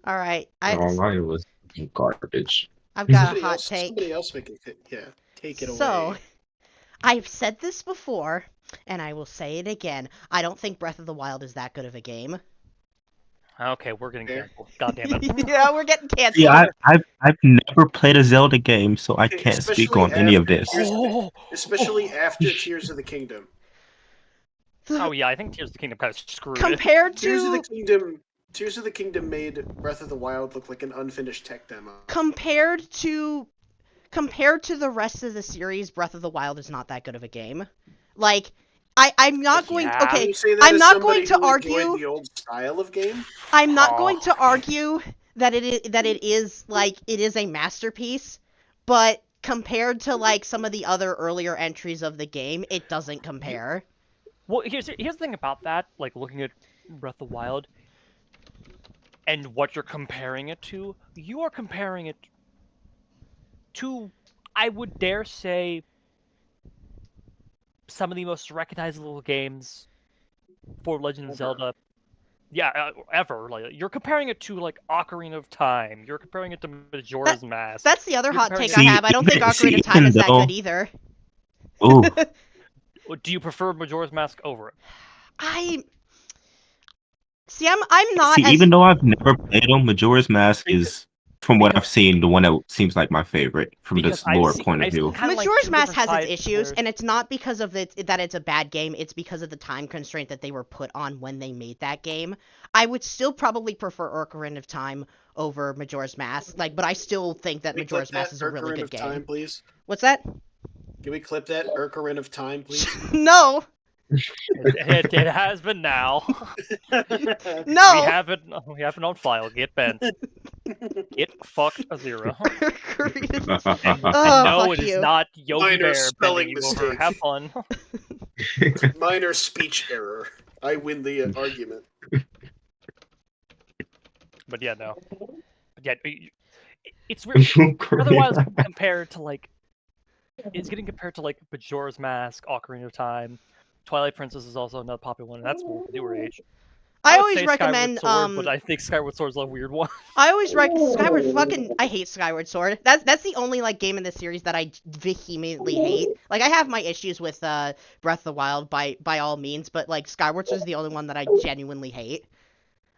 Speaker 5: All right,
Speaker 3: Online was garbage.
Speaker 5: I've got a hot take.
Speaker 2: Somebody else make it. Yeah, take it
Speaker 5: So,
Speaker 2: away.
Speaker 5: I've said this before, and I will say it again. I don't think Breath of the Wild is that good of a game.
Speaker 4: Okay, we're getting
Speaker 2: Fair.
Speaker 4: canceled. God damn it.
Speaker 5: Yeah, we're getting canceled.
Speaker 3: See, I've never played a Zelda game, so I can't speak on any of this.
Speaker 2: Especially after Tears of the Kingdom.
Speaker 4: Oh yeah, I think Tears of the Kingdom kind of screwed it.
Speaker 5: Compared
Speaker 2: Tears of the
Speaker 5: to
Speaker 2: Kingdom made Breath of the Wild look like an unfinished tech demo.
Speaker 5: compared to the rest of the series, Breath of the Wild is not that good of a game. Like, I'm not going.
Speaker 4: Yeah.
Speaker 5: Okay,
Speaker 2: You say that
Speaker 5: I'm
Speaker 2: as
Speaker 5: not
Speaker 2: somebody
Speaker 5: going to
Speaker 2: who enjoyed
Speaker 5: argue.
Speaker 2: the old style of game.
Speaker 5: I'm not going
Speaker 4: Oh.
Speaker 5: to argue that it is a masterpiece, but compared to like some of the other earlier entries of the game, it doesn't compare.
Speaker 4: Well, here's the thing about that. Like looking at Breath of the Wild, and what you're comparing it to. You are comparing it to, I would dare say, some of the most recognizable games for Legend of Zelda. Yeah, ever. Like you're comparing it to like Ocarina of Time. You're comparing it to Majora's Mask.
Speaker 5: That's the other
Speaker 4: You're
Speaker 5: hot
Speaker 4: comparing
Speaker 5: take
Speaker 4: it-
Speaker 5: I have. I don't think Ocarina of Time
Speaker 3: even
Speaker 5: is that
Speaker 3: though-
Speaker 5: good either.
Speaker 3: Ooh,
Speaker 4: Do you prefer Majora's Mask over it?
Speaker 5: I'm not
Speaker 3: see,
Speaker 5: as
Speaker 3: even though I've never played them, Majora's Mask is, from what I've seen, the one that seems like my favorite from
Speaker 4: Because
Speaker 3: this lore point of
Speaker 4: I've seen
Speaker 3: view.
Speaker 4: kinda like
Speaker 5: Majora's
Speaker 4: two
Speaker 5: Mask
Speaker 4: different
Speaker 5: has its
Speaker 4: sides
Speaker 5: issues,
Speaker 4: where-
Speaker 5: and it's not because of that it's a bad game. It's because of the time constraint that they were put on when they made that game. I would still probably prefer Ocarina of Time over Majora's Mask, but I still think that
Speaker 2: Can we
Speaker 5: Majora's
Speaker 2: clip
Speaker 5: Mask
Speaker 2: that
Speaker 5: is a really
Speaker 2: Ocarina
Speaker 5: good
Speaker 2: of
Speaker 5: game.
Speaker 2: Time, please?
Speaker 5: What's that?
Speaker 2: Can we clip that Ocarina of Time, please?
Speaker 5: No,
Speaker 4: It has been now.
Speaker 5: no.
Speaker 4: We have it on file. Get bent. Get fucked a zero.
Speaker 5: Ocarina of
Speaker 4: And
Speaker 5: Oh,
Speaker 4: no,
Speaker 5: fuck
Speaker 4: it is
Speaker 5: you.
Speaker 4: not Yogi
Speaker 2: Minor
Speaker 4: Bear
Speaker 2: spelling
Speaker 4: bending you over.
Speaker 2: mistake.
Speaker 4: Have fun.
Speaker 2: Minor speech error. I win the argument.
Speaker 4: But yeah, no. But yeah, it's weird. Otherwise, compared to like, it's getting compared to like Majora's Mask, Ocarina of Time, Twilight Princess is also another popular one. And that's more newer age.
Speaker 5: I
Speaker 4: would
Speaker 5: always
Speaker 4: say
Speaker 5: recommend
Speaker 4: Skyward Sword, but I think Skyward Sword's a weird one.
Speaker 5: I always Skyward fucking I hate Skyward Sword. That's the only like game in the series that I vehemently hate. Like I have my issues with Breath of the Wild by all means, but like Skyward Sword is the only one that I genuinely hate.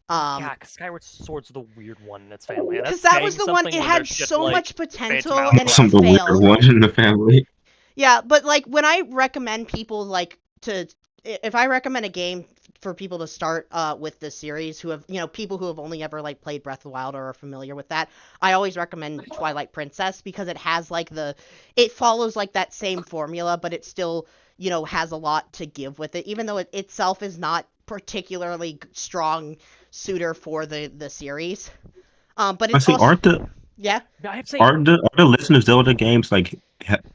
Speaker 4: Yeah, because Skyward Sword's the weird one in its family.
Speaker 5: Because that was the one. It had so much potential and it
Speaker 3: Some of the weird
Speaker 5: failed.
Speaker 3: one in the family.
Speaker 5: Yeah, but like when I recommend people like if I recommend a game for people to start with this series who have people who have only ever like played Breath of the Wild or are familiar with that, I always recommend Twilight Princess because it has like it follows like that same formula, but it still has a lot to give with it, even though it itself is not particularly strong suitor for the series. But it's
Speaker 3: Honestly,
Speaker 5: also yeah.
Speaker 4: I have to say,
Speaker 3: Are the Legend of Zelda games like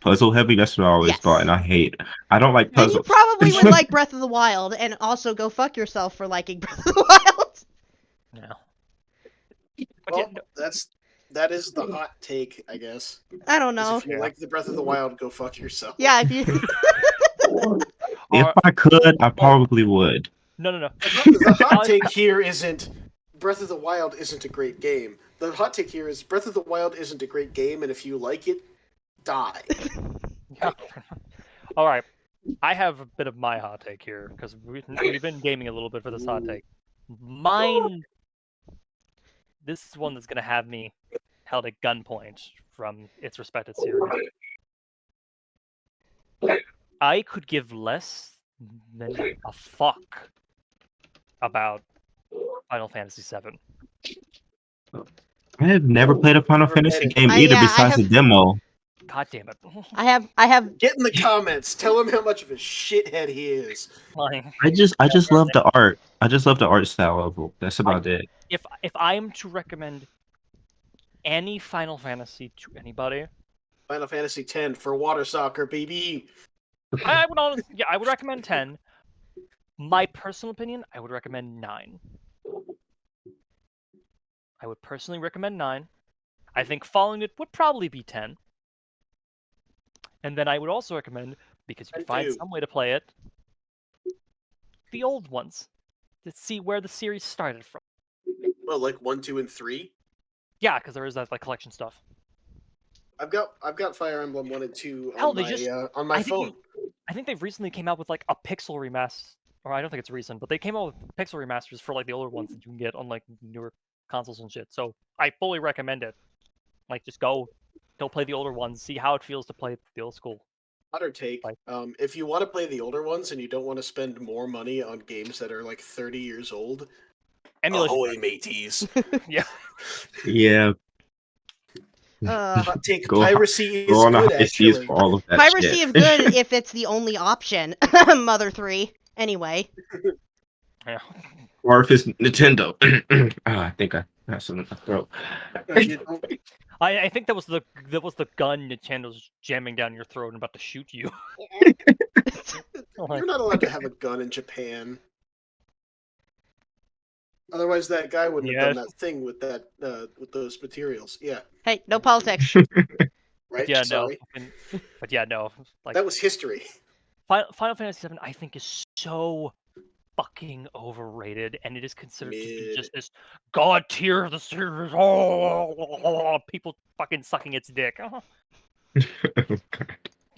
Speaker 3: puzzle heavy? That's what I always
Speaker 5: Yes.
Speaker 3: thought, and I don't like
Speaker 5: Then
Speaker 3: puzzles.
Speaker 5: you probably would like Breath of the Wild, and also go fuck yourself for liking Breath of the Wild.
Speaker 4: no. But
Speaker 2: Well,
Speaker 4: yeah,
Speaker 2: that is the hot take, I guess.
Speaker 5: I don't
Speaker 2: 'Cause
Speaker 5: know.
Speaker 2: If you like the Breath of the Wild, go fuck yourself.
Speaker 5: Yeah, if you
Speaker 3: If I could, I probably would.
Speaker 4: no.
Speaker 2: The hot take here isn't Breath of the Wild isn't a great game. The hot take here is Breath of the Wild isn't a great game, and if you like it, die.
Speaker 4: All right, I have a bit of my hot take here because we've been gaming a little bit for this hot take. Mine, this is one that's gonna have me held at gunpoint from its respected series. I could give less than a fuck about Final Fantasy VII.
Speaker 3: I have never played a Final Fantasy game either,
Speaker 5: yeah, I
Speaker 3: besides the
Speaker 5: have-
Speaker 3: demo.
Speaker 4: God damn it!
Speaker 5: I have
Speaker 2: Get in the comments. Tell him how much of a shithead he is.
Speaker 4: Like,
Speaker 3: I just love the art. I just love the art style of it. That's about it.
Speaker 4: if I am to recommend any Final Fantasy to anybody,
Speaker 2: Final Fantasy X for water soccer, baby.
Speaker 4: I would honestly, I would recommend 10. My personal opinion, I would recommend 9. I would personally recommend 9. I think following it would probably be 10. And then I would also recommend, because you
Speaker 2: I
Speaker 4: can find
Speaker 2: do.
Speaker 4: some way to play it, the old ones. To see where the series started from.
Speaker 2: Well, like 1, 2, and 3.
Speaker 4: Yeah, because there is that like collection stuff.
Speaker 2: I've got Fire Emblem 1 and 2
Speaker 4: Hell,
Speaker 2: on
Speaker 4: they
Speaker 2: my
Speaker 4: just-
Speaker 2: on my
Speaker 4: I think
Speaker 2: phone.
Speaker 4: I think they've recently came out with like a pixel remaster, or I don't think it's recent, but they came out with pixel remasters for like the older ones that you can get on like newer consoles and shit. So I fully recommend it. Like, just go play the older ones, see how it feels to play the old school.
Speaker 2: Hotter take.
Speaker 4: Like-
Speaker 2: If you want to play the older ones and you don't want to spend more money on games that are like 30 years old,
Speaker 4: Emulation.
Speaker 2: ahoy mateys.
Speaker 4: Yeah.
Speaker 3: Yeah,
Speaker 2: Hot take.
Speaker 3: Go-
Speaker 2: Piracy
Speaker 3: go
Speaker 2: is
Speaker 3: on a
Speaker 2: good,
Speaker 3: high seas
Speaker 2: actually.
Speaker 3: for all of that
Speaker 5: Piracy
Speaker 3: shit.
Speaker 5: is good if it's the only option. Mother 3. Anyway.
Speaker 4: Yeah.
Speaker 3: Or if it's Nintendo. I think I have something in my throat.
Speaker 2: You don't-
Speaker 4: I think that was the gun Nintendo's jamming down your throat and about to shoot you.
Speaker 2: You're not allowed to have a gun in Japan. Otherwise, that guy wouldn't have done that thing with that with those materials. Yeah,
Speaker 5: Hey, no politics.
Speaker 2: right.
Speaker 4: Yeah,
Speaker 2: Sorry,
Speaker 4: but yeah, no. Like,
Speaker 2: that was history.
Speaker 4: Final Fantasy VII, I think, is so fucking overrated, and it is considered to be
Speaker 2: Mid.
Speaker 4: just this god tier of the series. Oh, people fucking sucking its dick.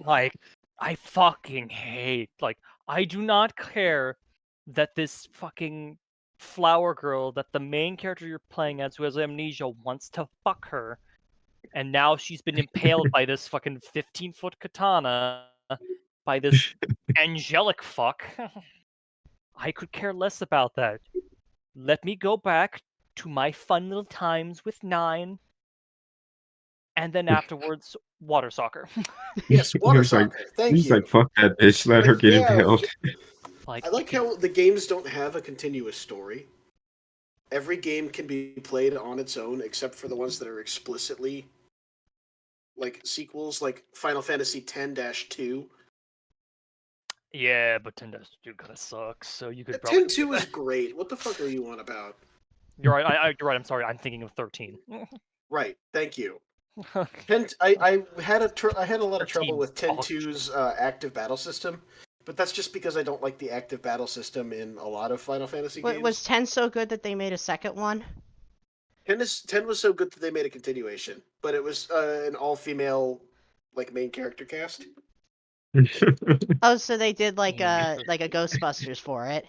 Speaker 4: Like, I fucking hate. Like, I do not care that this fucking flower girl that the main character you're playing as, who has amnesia, wants to fuck her, and now she's been impaled by this fucking 15-foot katana by this angelic fuck. I could care less about that. Let me go back to my fun little times with 9, and then afterwards, water soccer.
Speaker 2: Yes, water
Speaker 3: He's like-
Speaker 2: soccer. Thank
Speaker 3: He's
Speaker 2: you.
Speaker 3: like, fuck that bitch, let her
Speaker 2: Like,
Speaker 3: get
Speaker 2: yeah.
Speaker 3: impaled.
Speaker 4: Like,
Speaker 2: I like how the games don't have a continuous story. Every game can be played on its own, except for the ones that are explicitly like sequels, like Final Fantasy X-2.
Speaker 4: yeah, but 10-2 kind of sucks. So you could probably.
Speaker 2: 10-2 is great. What the fuck are you on about?
Speaker 4: You're right. You're right. I'm sorry. I'm thinking of 13.
Speaker 2: Right. Thank you. I had a lot of trouble
Speaker 4: 13's
Speaker 2: with 10-2's active battle system, but that's just because I don't like the active battle system in a lot of Final Fantasy games.
Speaker 5: Was 10 so good that they made a second one?
Speaker 2: 10 was so good that they made a continuation, but it was an all-female like main character cast.
Speaker 5: Oh, so they did like
Speaker 4: Yeah.
Speaker 5: a Ghostbusters for it.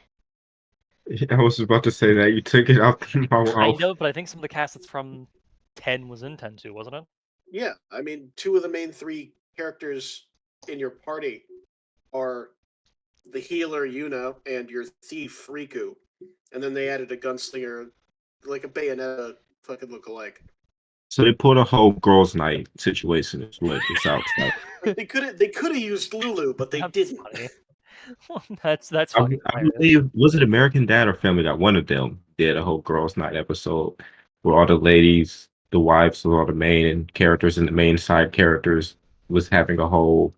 Speaker 3: I was about to say that you took it out my
Speaker 4: I
Speaker 3: mouth.
Speaker 4: know, but I think some of the cast that's from 10 was in 10 too, wasn't it?
Speaker 2: Yeah, I mean, 2 of the main 3 characters in your party are the healer Yuna and your thief Riku, and then they added a gunslinger, like a Bayonetta fucking look-alike.
Speaker 3: So they put a whole girls' night situation is what it sounds like.
Speaker 2: They could have used Lulu, but they
Speaker 4: That's
Speaker 2: didn't.
Speaker 4: funny. that's
Speaker 3: I
Speaker 4: fucking hilarious.
Speaker 3: believe, was it American Dad or Family Guy? One of them did a whole girls' night episode where all the ladies, the wives of all the main characters and the main side characters was having a whole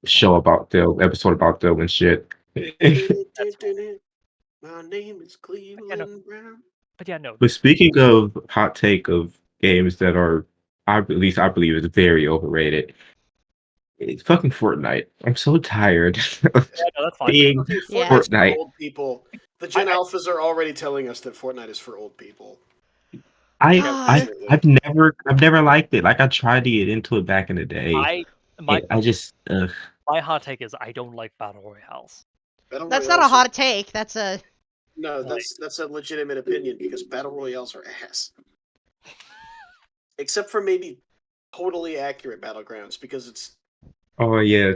Speaker 3: show about them, episode about them and shit.
Speaker 2: My name is Cleveland Brown.
Speaker 4: But yeah, no.
Speaker 3: But speaking of hot take of games that are, at least I believe, is very overrated. It's fucking Fortnite. I'm so tired of
Speaker 4: Yeah, no, that's fine.
Speaker 3: being
Speaker 2: Okay,
Speaker 5: Yeah.
Speaker 2: Fortnite's
Speaker 3: Fortnite.
Speaker 2: for old people. The Gen Alphas are already telling us that Fortnite is for old people.
Speaker 3: I've never liked it. Like I tried to get into it back in the day.
Speaker 4: My
Speaker 3: My
Speaker 4: hot take is I don't like battle royales.
Speaker 2: Battle
Speaker 5: That's not a
Speaker 2: Royales
Speaker 5: hot take. That's a
Speaker 2: No, that's a legitimate opinion because battle royales are ass. Except for maybe totally accurate battlegrounds because it's
Speaker 3: oh yeah.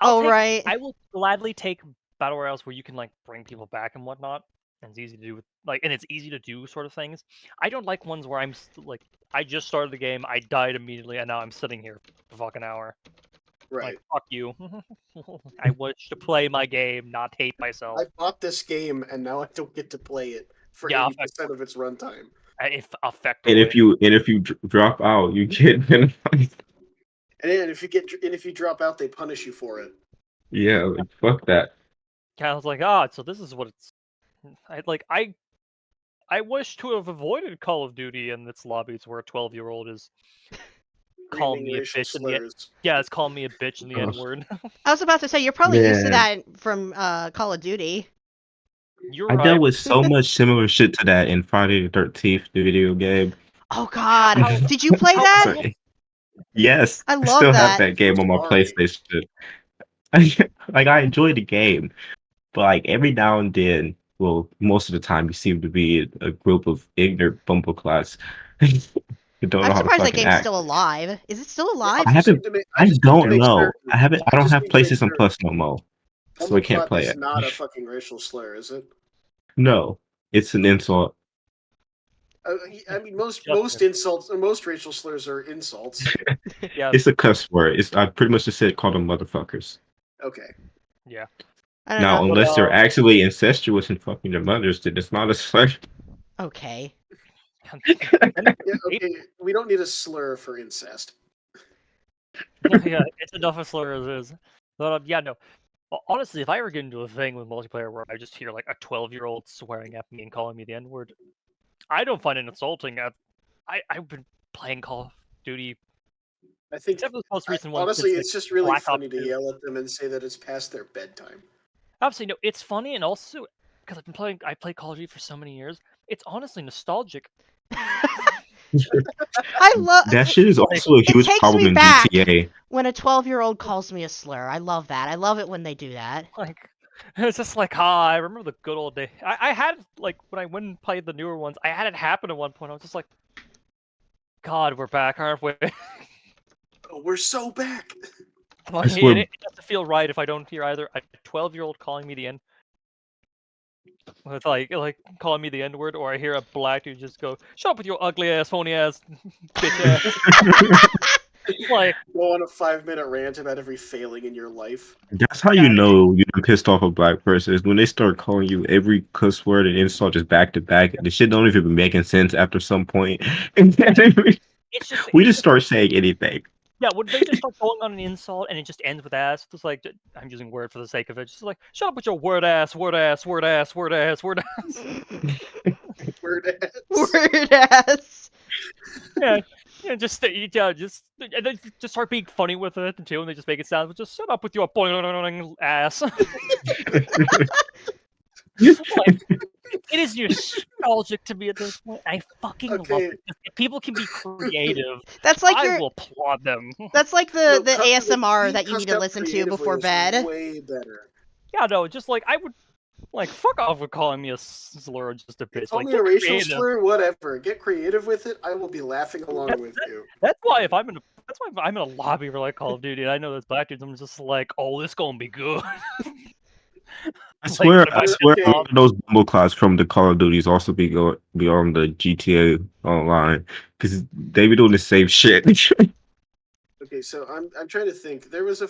Speaker 5: right.
Speaker 4: I will gladly take battle royales where you can like bring people back and whatnot, and it's easy to do with and it's easy to do sort of things. I don't like ones where I'm like I just started the game, I died immediately, and now I'm sitting here for fucking hour.
Speaker 2: right.
Speaker 4: Like fuck you. I wish to play my game, not hate myself.
Speaker 2: I bought this game and now I don't get to play it for
Speaker 4: Yeah,
Speaker 2: 80% of its runtime.
Speaker 4: If effectively,
Speaker 3: And if you drop out, you get penalized.
Speaker 2: And if you drop out, they punish you for it.
Speaker 3: Yeah, like fuck that.
Speaker 4: I was like, so this is what it's. I wish to have avoided Call of Duty and its lobbies where a 12-year-old is calling
Speaker 2: Screaming
Speaker 4: me a
Speaker 2: racial
Speaker 4: bitch in the
Speaker 2: slurs.
Speaker 4: it's calling me a bitch in the
Speaker 3: Oh.
Speaker 4: N-word.
Speaker 5: I was about to say you're probably used to
Speaker 3: Man.
Speaker 5: that from Call of Duty.
Speaker 4: You're
Speaker 3: I
Speaker 4: right.
Speaker 3: dealt with so much similar shit to that in Friday the 13th, the video game.
Speaker 5: Oh God,
Speaker 4: How-
Speaker 5: did you play that?
Speaker 3: So, yes,
Speaker 5: I
Speaker 3: I
Speaker 5: love
Speaker 3: still have
Speaker 5: that.
Speaker 3: that game on my
Speaker 2: Sorry.
Speaker 3: PlayStation. Like I enjoy the game, but like every now and then, well, most of the time, you seem to be a group of ignorant bumbleclads who don't
Speaker 5: I'm
Speaker 3: know how to
Speaker 5: surprised that
Speaker 3: fucking
Speaker 5: game's
Speaker 3: act.
Speaker 5: still alive. Is it still
Speaker 2: Yeah,
Speaker 5: alive?
Speaker 3: I haven't.
Speaker 2: I
Speaker 3: I
Speaker 2: just need to
Speaker 3: don't
Speaker 2: make
Speaker 3: know.
Speaker 2: certain.
Speaker 3: I haven't. I don't
Speaker 2: just
Speaker 3: have
Speaker 2: need to make
Speaker 3: PlayStation
Speaker 2: sure
Speaker 3: Plus no more, so I can't
Speaker 2: Bumbleclad
Speaker 3: play
Speaker 2: is
Speaker 3: it.
Speaker 2: not a fucking racial slur, is it?
Speaker 3: No, it's an insult.
Speaker 2: I mean, most
Speaker 4: Just-
Speaker 2: insults, most racial slurs are insults.
Speaker 4: Yeah,
Speaker 3: It's a cuss word. It's I pretty much just said call them motherfuckers.
Speaker 2: Okay.
Speaker 4: yeah.
Speaker 5: I don't
Speaker 3: Now,
Speaker 5: know.
Speaker 3: unless they're
Speaker 4: But,
Speaker 3: actually incestuous and fucking their mothers, then it's not a slur.
Speaker 5: Okay.
Speaker 2: Yeah. Okay. We don't need a slur for incest.
Speaker 4: Yeah, it's enough a slur as is. But yeah, no. Well, honestly, if I ever get into a thing with multiplayer where I just hear like a 12-year-old swearing at me and calling me the N-word, I don't find it insulting. I've been playing Call of Duty,
Speaker 2: I think.
Speaker 4: except for the most recent one.
Speaker 2: Honestly,
Speaker 4: since,
Speaker 2: it's just really
Speaker 4: Black Ops
Speaker 2: funny to
Speaker 4: 2.
Speaker 2: yell at them and say that it's past their bedtime.
Speaker 4: Obviously, no, it's funny, and also because I played Call of Duty for so many years. It's honestly nostalgic.
Speaker 5: I love
Speaker 3: That shit is also a
Speaker 5: it
Speaker 3: huge
Speaker 5: takes
Speaker 3: problem
Speaker 5: me
Speaker 3: in
Speaker 5: back
Speaker 3: GTA.
Speaker 5: when a 12-year-old calls me a slur. I love that. I love it when they do that.
Speaker 4: Like, it's just like, I remember the good old day. I had like when I went and played the newer ones, I had it happen at one point. I was just like, God, we're back, aren't we?
Speaker 2: Oh, we're so back.
Speaker 4: Like,
Speaker 3: swear-
Speaker 4: it doesn't feel right if I don't hear either a 12-year-old calling me the N with like calling me the N-word, or I hear a black dude just go, "Shut up with your ugly ass, phony ass, bitch ass." Like,
Speaker 2: Go on a 5-minute rant about every failing in your life.
Speaker 3: That's how you know you've been pissed off a black person is when they start calling you every cuss word and insult just back to back. The shit don't even be making sense after some point. And then
Speaker 4: it's just
Speaker 3: we just start saying anything.
Speaker 4: yeah. Would they just start going on an insult and it just ends with ass? Just like I'm using word for the sake of it. Just like, shut up with your word ass, word ass, word ass, word ass, word ass.
Speaker 2: Word ass.
Speaker 5: Word ass.
Speaker 4: Yeah. Yeah, just and then just start being funny with it too, and they just make it sound. Just shut up with your boing ass. Like, it is nostalgic to me at this point. I fucking love
Speaker 2: Okay.
Speaker 4: it. If people can be creative,
Speaker 5: That's like
Speaker 4: I
Speaker 5: your.
Speaker 4: will applaud them.
Speaker 5: That's like
Speaker 2: No,
Speaker 5: the ASMR
Speaker 2: being
Speaker 5: that you need
Speaker 2: cussed
Speaker 5: to
Speaker 2: out
Speaker 5: listen to
Speaker 2: creatively
Speaker 5: before
Speaker 2: is
Speaker 5: bed.
Speaker 2: Way better.
Speaker 4: Yeah, no, just like I would, like, fuck off with calling me a slur or just a bitch.
Speaker 2: Call
Speaker 4: Like,
Speaker 2: me a
Speaker 4: get
Speaker 2: racial
Speaker 4: creative.
Speaker 2: slur, whatever. Get creative with it. I will be laughing along with you.
Speaker 4: That's why if I'm in a lobby for like Call of Duty, and I know there's black dudes, I'm just like, oh, this gonna be good.
Speaker 3: I swear,
Speaker 4: if I
Speaker 3: I swear,
Speaker 2: okay.
Speaker 3: a lot of those bumbleclads from the Call of Duties also be on the GTA Online because they be doing the same shit.
Speaker 2: Okay, so I'm trying to think. There was a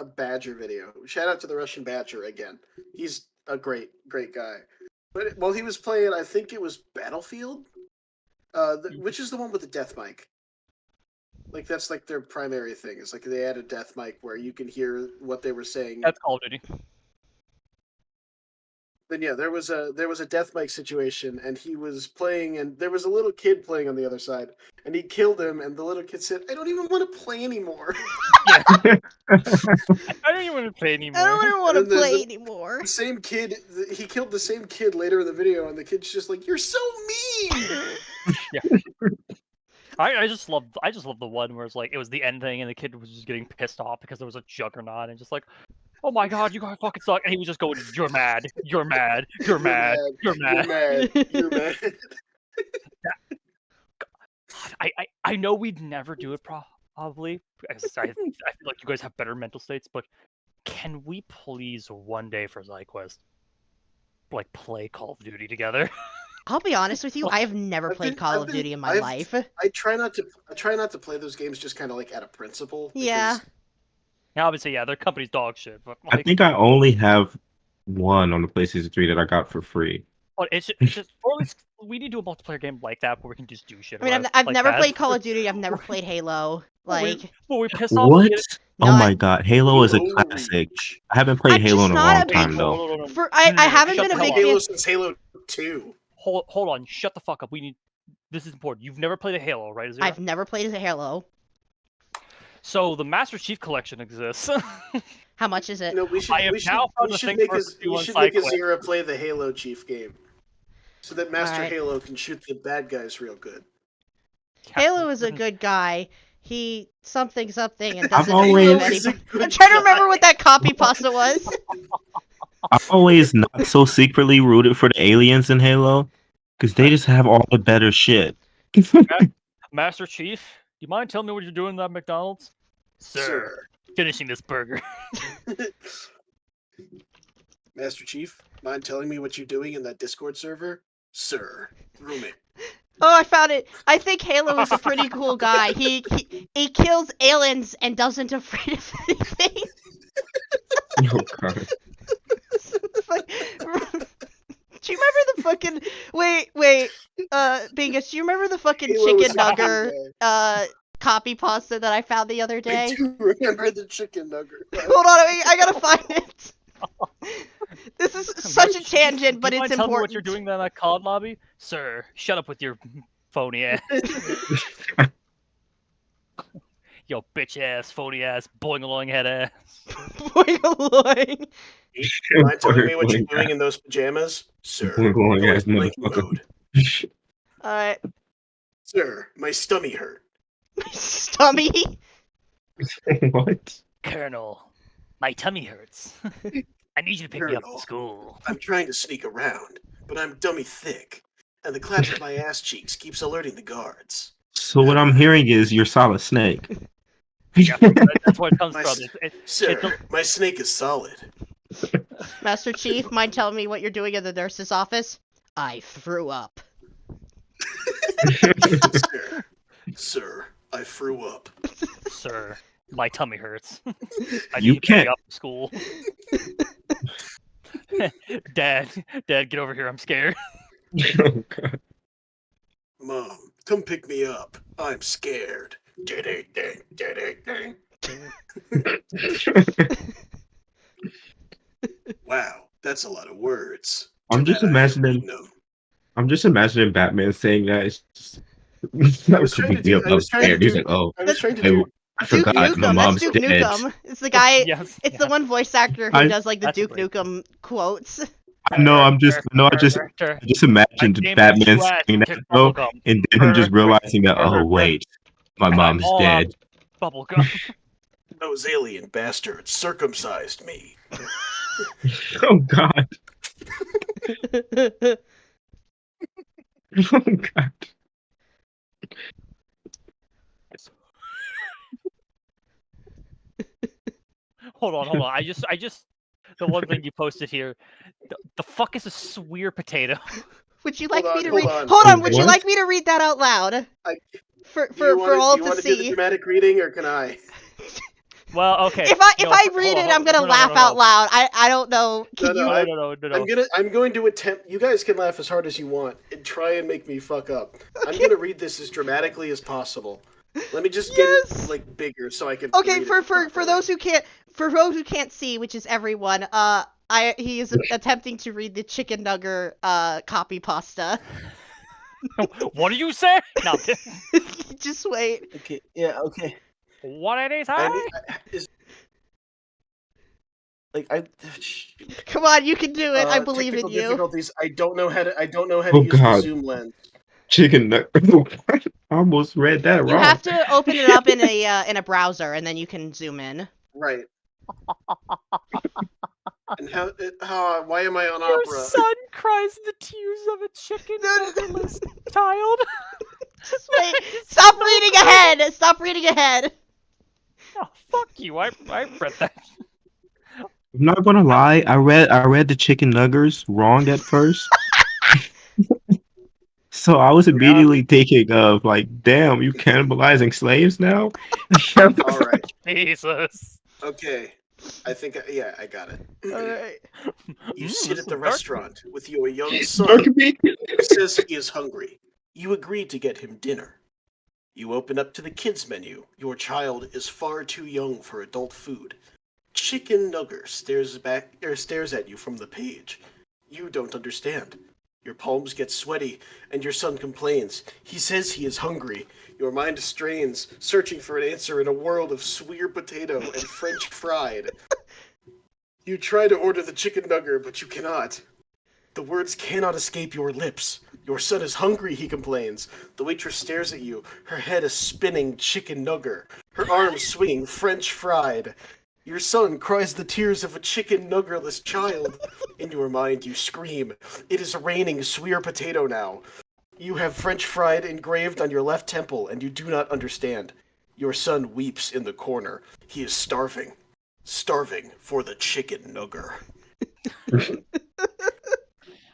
Speaker 2: Badger video. Shout out to the Russian Badger again. He's a great guy. But while he was playing, I think it was Battlefield, which is the one with the death mic. Like that's like their primary thing. It's like they had a death mic where you can hear what they were saying.
Speaker 4: That's Call of Duty.
Speaker 2: Then yeah, there was a death mic situation, and he was playing, and there was a little kid playing on the other side, and he killed him, and the little kid said, "I don't even want to play anymore."
Speaker 4: I don't even want to play anymore.
Speaker 5: I don't even want to
Speaker 2: And then there's
Speaker 5: play
Speaker 2: the-
Speaker 5: anymore.
Speaker 2: The same kid, he killed the same kid later in the video, and the kid's just like, "You're so mean."
Speaker 4: I just love the one where it's like it was the end thing and the kid was just getting pissed off because there was a juggernaut and just like, oh my god, you guys fucking suck, and he was just going, you're mad, you're mad, you're mad, you're
Speaker 2: You're
Speaker 4: mad.
Speaker 2: mad. You're mad.
Speaker 4: I know we'd never do it probably because I feel like you guys have better mental states, but can we please one day for SideQuest like play Call of Duty together?
Speaker 5: I'll be honest with you, I have never played Call of Duty in my life.
Speaker 2: I try not to play those games just kind of like out of principle.
Speaker 5: Yeah.
Speaker 2: because
Speaker 4: Now, obviously, yeah, their company's dog shit, but
Speaker 3: I
Speaker 4: like,
Speaker 3: think I only have one on the PlayStation 3 that I got for free.
Speaker 4: but it's just or at least we need to do a multiplayer game like that where we can just do shit.
Speaker 5: I mean,
Speaker 4: around
Speaker 5: I've
Speaker 4: like
Speaker 5: never
Speaker 4: that.
Speaker 5: played Call of Duty. I've never played Halo. Like,
Speaker 4: Well, we piss off.
Speaker 3: What?
Speaker 5: No,
Speaker 3: Oh my god, Halo is a
Speaker 2: Halo
Speaker 3: classic.
Speaker 2: Reach.
Speaker 3: I haven't played
Speaker 5: I'm
Speaker 3: Halo
Speaker 5: just
Speaker 3: in a
Speaker 5: not
Speaker 3: long
Speaker 5: a big-
Speaker 3: time though.
Speaker 5: for I haven't
Speaker 4: Shut
Speaker 5: been
Speaker 4: the
Speaker 5: a
Speaker 4: hell
Speaker 5: big
Speaker 4: up.
Speaker 5: fan.
Speaker 2: Halo since Halo 2.
Speaker 4: Hold on, shut the fuck up. This is important. You've never played a Halo, right? Azira?
Speaker 5: I've never played a Halo.
Speaker 4: So the Master Chief Collection exists.
Speaker 5: How much is it?
Speaker 2: No, we should
Speaker 4: I have
Speaker 2: we should
Speaker 4: now found
Speaker 2: we
Speaker 4: a
Speaker 2: should
Speaker 4: thing
Speaker 2: make
Speaker 4: for
Speaker 2: a
Speaker 4: us to do
Speaker 2: we
Speaker 4: on
Speaker 2: should make a
Speaker 4: SideQuest.
Speaker 2: Zero play the Halo Chief game. so that Master
Speaker 5: Alright.
Speaker 2: Halo can shoot the bad guys real good.
Speaker 5: Halo is a good guy. He something and
Speaker 3: I've
Speaker 5: doesn't
Speaker 3: always-
Speaker 5: approve
Speaker 2: Halo is a
Speaker 5: anybody.
Speaker 2: good
Speaker 5: I'm trying to remember
Speaker 2: guy.
Speaker 5: what that copy pasta was.
Speaker 3: I've always not so secretly rooted for the aliens in Halo because they just have all the better shit.
Speaker 4: Master Chief, do you mind telling me what you're doing at McDonald's? Sir, finishing this burger.
Speaker 2: Master Chief, mind telling me what you're doing in that Discord server? Sir, roommate.
Speaker 5: Oh, I found it. I think Halo is a pretty cool guy. He kills aliens and doesn't afraid of anything.
Speaker 3: Oh god.
Speaker 5: Like, do you remember the fucking wait, Bingus, do you remember the fucking
Speaker 2: Halo is
Speaker 5: chicken
Speaker 2: a good
Speaker 5: nugger
Speaker 2: guy.
Speaker 5: copy pasta that I found the other
Speaker 2: I
Speaker 5: day?
Speaker 2: do remember the chicken nugget.
Speaker 5: Hold on, I gotta find it. This is such a
Speaker 4: Master Chief,
Speaker 5: tangent, but
Speaker 4: do you
Speaker 5: it's
Speaker 4: mind telling me what
Speaker 5: important.
Speaker 4: you're doing in that COD lobby? Sir, shut up with your phony ass. Yo, bitch ass, phony ass, boing-a-loing head ass.
Speaker 5: Boing-a-loing.
Speaker 2: Mind telling me what you're doing in those pajamas? Sir,
Speaker 3: Boing-a-loing
Speaker 2: go
Speaker 3: ass
Speaker 2: in blank
Speaker 3: motherfucker.
Speaker 2: mode.
Speaker 5: Alright.
Speaker 2: Sir, my stummy hurt.
Speaker 5: Stummy.
Speaker 3: What?
Speaker 4: Colonel, my tummy hurts. I need you to pick me up
Speaker 2: Colonel.
Speaker 4: from school.
Speaker 2: I'm trying to sneak around, but I'm dummy thick, and the clap of my ass cheeks keeps alerting the guards.
Speaker 3: So what I'm hearing is you're Solid Snake.
Speaker 4: Yeah, that's where it comes
Speaker 2: My
Speaker 4: from.
Speaker 2: s- Sir, my snake is solid.
Speaker 5: Master Chief, mind telling me what you're doing in the nurse's office? I threw up.
Speaker 2: Sir, I threw up.
Speaker 4: Sir, my tummy hurts. I
Speaker 3: You
Speaker 4: need to pick me
Speaker 3: can't-
Speaker 4: up from school. Dad, get over here. I'm scared.
Speaker 3: Oh god.
Speaker 2: Mom, come pick me up. I'm scared. Wow, that's a lot of words.
Speaker 3: I'm
Speaker 2: Too
Speaker 3: just
Speaker 2: bad I haven't
Speaker 3: imagining-
Speaker 2: written them.
Speaker 3: I'm just imagining Batman saying that. It's just,
Speaker 2: I was trying to do. I was trying to
Speaker 3: He's
Speaker 2: do.
Speaker 3: like, oh,
Speaker 2: I was trying to
Speaker 3: I,
Speaker 2: do.
Speaker 3: I
Speaker 5: Duke
Speaker 3: forgot my
Speaker 5: Nukem. That's
Speaker 3: mom's
Speaker 5: Duke
Speaker 3: dead.
Speaker 5: Nukem. It's the guy.
Speaker 4: Yes,
Speaker 5: It's
Speaker 4: yeah.
Speaker 5: the one voice actor who
Speaker 3: I-
Speaker 5: does like the
Speaker 4: That's
Speaker 5: Duke
Speaker 4: great.
Speaker 5: Nukem quotes.
Speaker 3: I know. I just imagined
Speaker 4: I
Speaker 3: Batman
Speaker 4: came at
Speaker 3: saying
Speaker 4: you
Speaker 3: that
Speaker 4: ass,
Speaker 3: though,
Speaker 4: bubblegum.
Speaker 3: and then him just realizing that, oh wait, my mom's
Speaker 4: all out.
Speaker 3: dead.
Speaker 4: Bubblegum.
Speaker 2: Those alien bastards circumcised me.
Speaker 3: Oh god. Oh god.
Speaker 4: Hold on. I just the one thing you posted here. The fuck is a swear potato?
Speaker 5: Would you like
Speaker 2: Hold
Speaker 5: me
Speaker 2: on,
Speaker 5: to
Speaker 2: hold
Speaker 5: read?
Speaker 2: on.
Speaker 5: Hold on. Would you
Speaker 3: What?
Speaker 5: like me to read that out loud? For all
Speaker 2: Do you
Speaker 5: to
Speaker 2: want to do the
Speaker 5: see.
Speaker 2: dramatic reading, or can I?
Speaker 4: Well, okay.
Speaker 5: If I
Speaker 4: no,
Speaker 5: read
Speaker 4: hold
Speaker 5: it,
Speaker 4: on,
Speaker 5: I'm gonna
Speaker 4: no,
Speaker 5: laugh out loud. I don't know. Can
Speaker 2: No,
Speaker 5: you?
Speaker 4: No.
Speaker 2: I'm going to attempt. You guys can laugh as hard as you want and try and make me fuck up. I'm gonna read this as dramatically as possible. Let me just get
Speaker 5: Yes!
Speaker 2: it like bigger so I can.
Speaker 5: Okay,
Speaker 2: read it
Speaker 5: for
Speaker 2: properly.
Speaker 5: those who can't see, which is everyone, he is attempting to read the chicken nugger copy pasta.
Speaker 4: What do you say? No.
Speaker 5: Just wait.
Speaker 2: Okay. Yeah. Okay.
Speaker 4: What it is?
Speaker 2: I
Speaker 4: I
Speaker 2: need, is like I.
Speaker 5: Come on, you can do it. I believe in
Speaker 2: technical
Speaker 5: you.
Speaker 2: difficulties. I don't know how to. I don't know how
Speaker 3: Oh,
Speaker 2: to use
Speaker 3: God.
Speaker 2: the zoom lens.
Speaker 3: Chicken nut. I almost read that
Speaker 5: You
Speaker 3: wrong.
Speaker 5: have to open it up in a browser, and then you can zoom in.
Speaker 2: Right. And how? Why am I on
Speaker 4: Your
Speaker 2: Opera?
Speaker 4: son cries the tears of a chicken nuggerless child.
Speaker 5: Just wait. Stop reading ahead. Stop reading ahead.
Speaker 4: Oh, fuck you! I read that.
Speaker 3: I'm not gonna lie. I read the chicken nuggers wrong at first. So I was immediately thinking of like, damn, you cannibalizing slaves now?
Speaker 2: All right.
Speaker 4: Jesus.
Speaker 2: Okay. I think. Yeah, I got it.
Speaker 5: All right.
Speaker 2: You
Speaker 4: Mm,
Speaker 2: sit
Speaker 4: this
Speaker 2: at the
Speaker 4: is dark.
Speaker 2: restaurant with your young son.
Speaker 3: Dark meat.
Speaker 2: He says he is hungry. You agree to get him dinner. You open up to the kids menu. Your child is far too young for adult food. Chicken Nugger stares at you from the page. You don't understand. Your palms get sweaty, and your son complains. He says he is hungry. Your mind strains, searching for an answer in a world of sweer potato and French fried. You try to order the chicken nugger, but you cannot. The words cannot escape your lips. Your son is hungry, he complains. The waitress stares at you, her head a spinning chicken nugger, her arms swinging French fried. Your son cries the tears of a chicken nuggerless child. In your mind, you scream. It is raining sweet potato now. You have French fried engraved on your left temple, and you do not understand. Your son weeps in the corner. He is starving. Starving for the chicken nugger.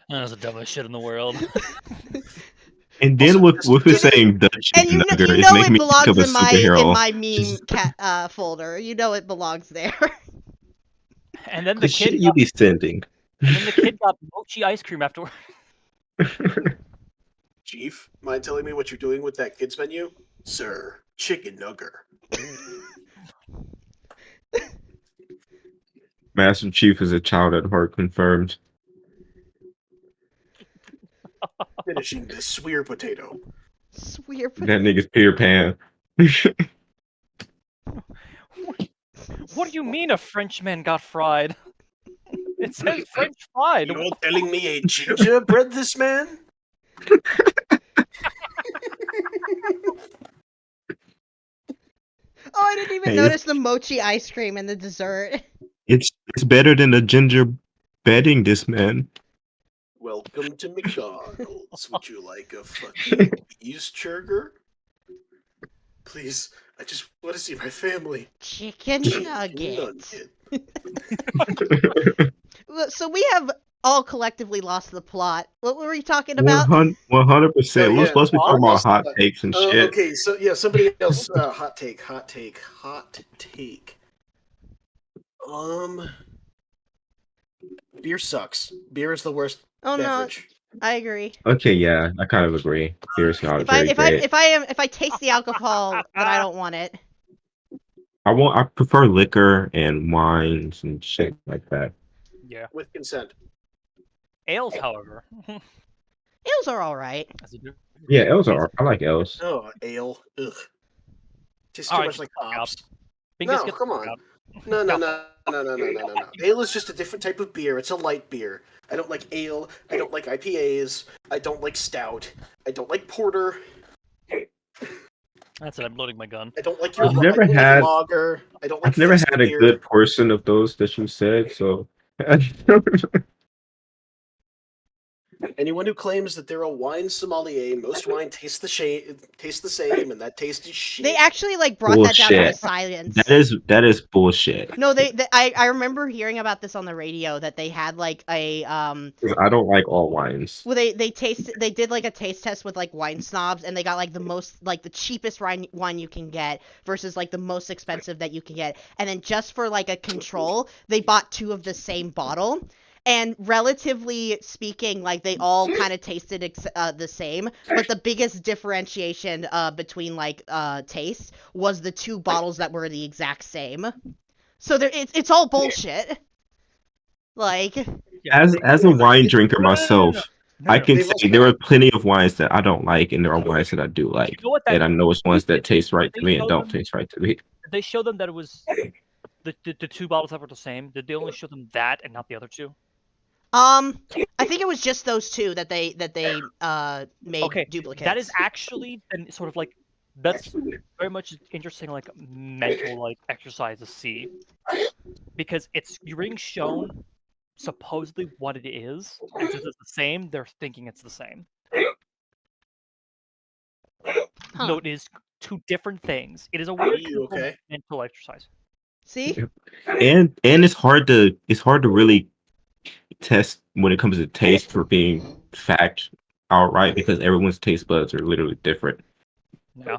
Speaker 4: That's the dumbest shit in the world.
Speaker 3: And then
Speaker 2: Also,
Speaker 3: with it saying the
Speaker 5: And
Speaker 3: chicken nugget,
Speaker 5: you
Speaker 3: it's
Speaker 5: know
Speaker 3: making
Speaker 5: it
Speaker 3: me think of
Speaker 5: belongs
Speaker 3: a
Speaker 5: in
Speaker 3: superhero.
Speaker 5: my meme folder. You know it belongs there.
Speaker 4: And then
Speaker 3: The
Speaker 4: the
Speaker 3: shit
Speaker 4: kid
Speaker 3: you
Speaker 4: got,
Speaker 3: be sending.
Speaker 4: and then the kid got mochi ice cream afterward.
Speaker 2: Chief, mind telling me what you're doing with that kids menu? Sir, chicken nugger.
Speaker 3: Master Chief is a child at heart, confirmed.
Speaker 2: Finishing this sweet potato.
Speaker 5: Swear.
Speaker 3: That nigga's Peter Pan.
Speaker 4: What do you mean a Frenchman got fried? It says French fried.
Speaker 2: You're telling me a gingerbread this man?
Speaker 5: Oh, I didn't even
Speaker 3: Hey,
Speaker 5: notice the mochi ice cream in the dessert.
Speaker 3: It's better than a ginger bedding this man.
Speaker 2: Welcome to McDonald's. Would you like a fucking cheeseburger? Please, I just want to see my family.
Speaker 5: Chicken nuggets.
Speaker 2: Nugget.
Speaker 5: So we have all collectively lost the plot. What were we talking about?
Speaker 3: 100%.
Speaker 2: Oh,
Speaker 3: We're
Speaker 2: yeah.
Speaker 3: supposed to be talking about hot
Speaker 2: Lost-
Speaker 3: takes and shit.
Speaker 2: Okay, so yeah, somebody else. Hot take. Beer sucks. Beer is the worst
Speaker 5: Oh no,
Speaker 2: beverage.
Speaker 5: I agree.
Speaker 3: Okay, yeah, I kind of agree. Beer's not
Speaker 5: If I
Speaker 3: very great.
Speaker 5: if I taste the alcohol, then I don't want it.
Speaker 3: I prefer liquor and wines and shit like that.
Speaker 4: Yeah.
Speaker 2: With consent.
Speaker 4: Ales, however.
Speaker 5: Ales are all right.
Speaker 4: As a do-
Speaker 3: Yeah, ales are. I like ales.
Speaker 2: Oh, ale. Ugh. Tastes too
Speaker 4: Alright,
Speaker 2: much like
Speaker 4: fuck
Speaker 2: hops.
Speaker 4: Bingus
Speaker 2: No,
Speaker 4: gets
Speaker 2: come
Speaker 4: the
Speaker 2: on.
Speaker 4: fuck out.
Speaker 2: No. Ale is just a different type of beer. It's a light beer. I don't like ale. I don't like IPAs. I don't like stout. I don't like porter.
Speaker 4: That's it. I'm loading my gun.
Speaker 2: I don't like your
Speaker 3: I've never
Speaker 2: I don't
Speaker 3: had-
Speaker 2: like lager. I don't like
Speaker 3: I've never
Speaker 2: fizzy
Speaker 3: had a
Speaker 2: beer.
Speaker 3: good portion of those that you said, so.
Speaker 2: Anyone who claims that they're a wine sommelier, most wine tastes the same, and that taste is shit.
Speaker 5: They actually like brought that down to a
Speaker 3: Bullshit.
Speaker 5: science.
Speaker 3: That is bullshit.
Speaker 5: No, I remember hearing about this on the radio that they had like a
Speaker 3: 'Cause I don't like all wines.
Speaker 5: well they did like a taste test with like wine snobs and they got like the cheapest wine you can get versus like the most expensive that you can get, and then just for like a control they bought two of the same bottle. And relatively speaking, like they all kind of tasted the same, but the biggest differentiation between like taste was the two bottles that were the exact same. So it's all bullshit. Like
Speaker 3: As a wine drinker myself, I can
Speaker 2: They've
Speaker 3: say
Speaker 2: also-
Speaker 3: there are plenty of wines that I don't like, and there are wines that I do like.
Speaker 4: You know what that
Speaker 3: And I know it's ones that taste right to
Speaker 4: They
Speaker 3: me and
Speaker 4: showed
Speaker 3: don't
Speaker 4: them-
Speaker 3: taste right to me.
Speaker 4: Did they show them that it was the two bottles that were the same? Did they only show them that and not the other two?
Speaker 5: I think it was just those two that they made
Speaker 4: Okay,
Speaker 5: duplicates.
Speaker 4: that is actually and sort of like that's very much interesting, like mental like exercise to see, because you're being shown supposedly what it is, and since it's the same, they're thinking it's the same.
Speaker 5: Huh.
Speaker 4: No, it is two different things. It is a weird
Speaker 2: you okay?
Speaker 4: mental exercise.
Speaker 5: See?
Speaker 3: And it's hard to really test when it comes to taste for being fact outright because everyone's taste buds are literally different.
Speaker 4: Yeah,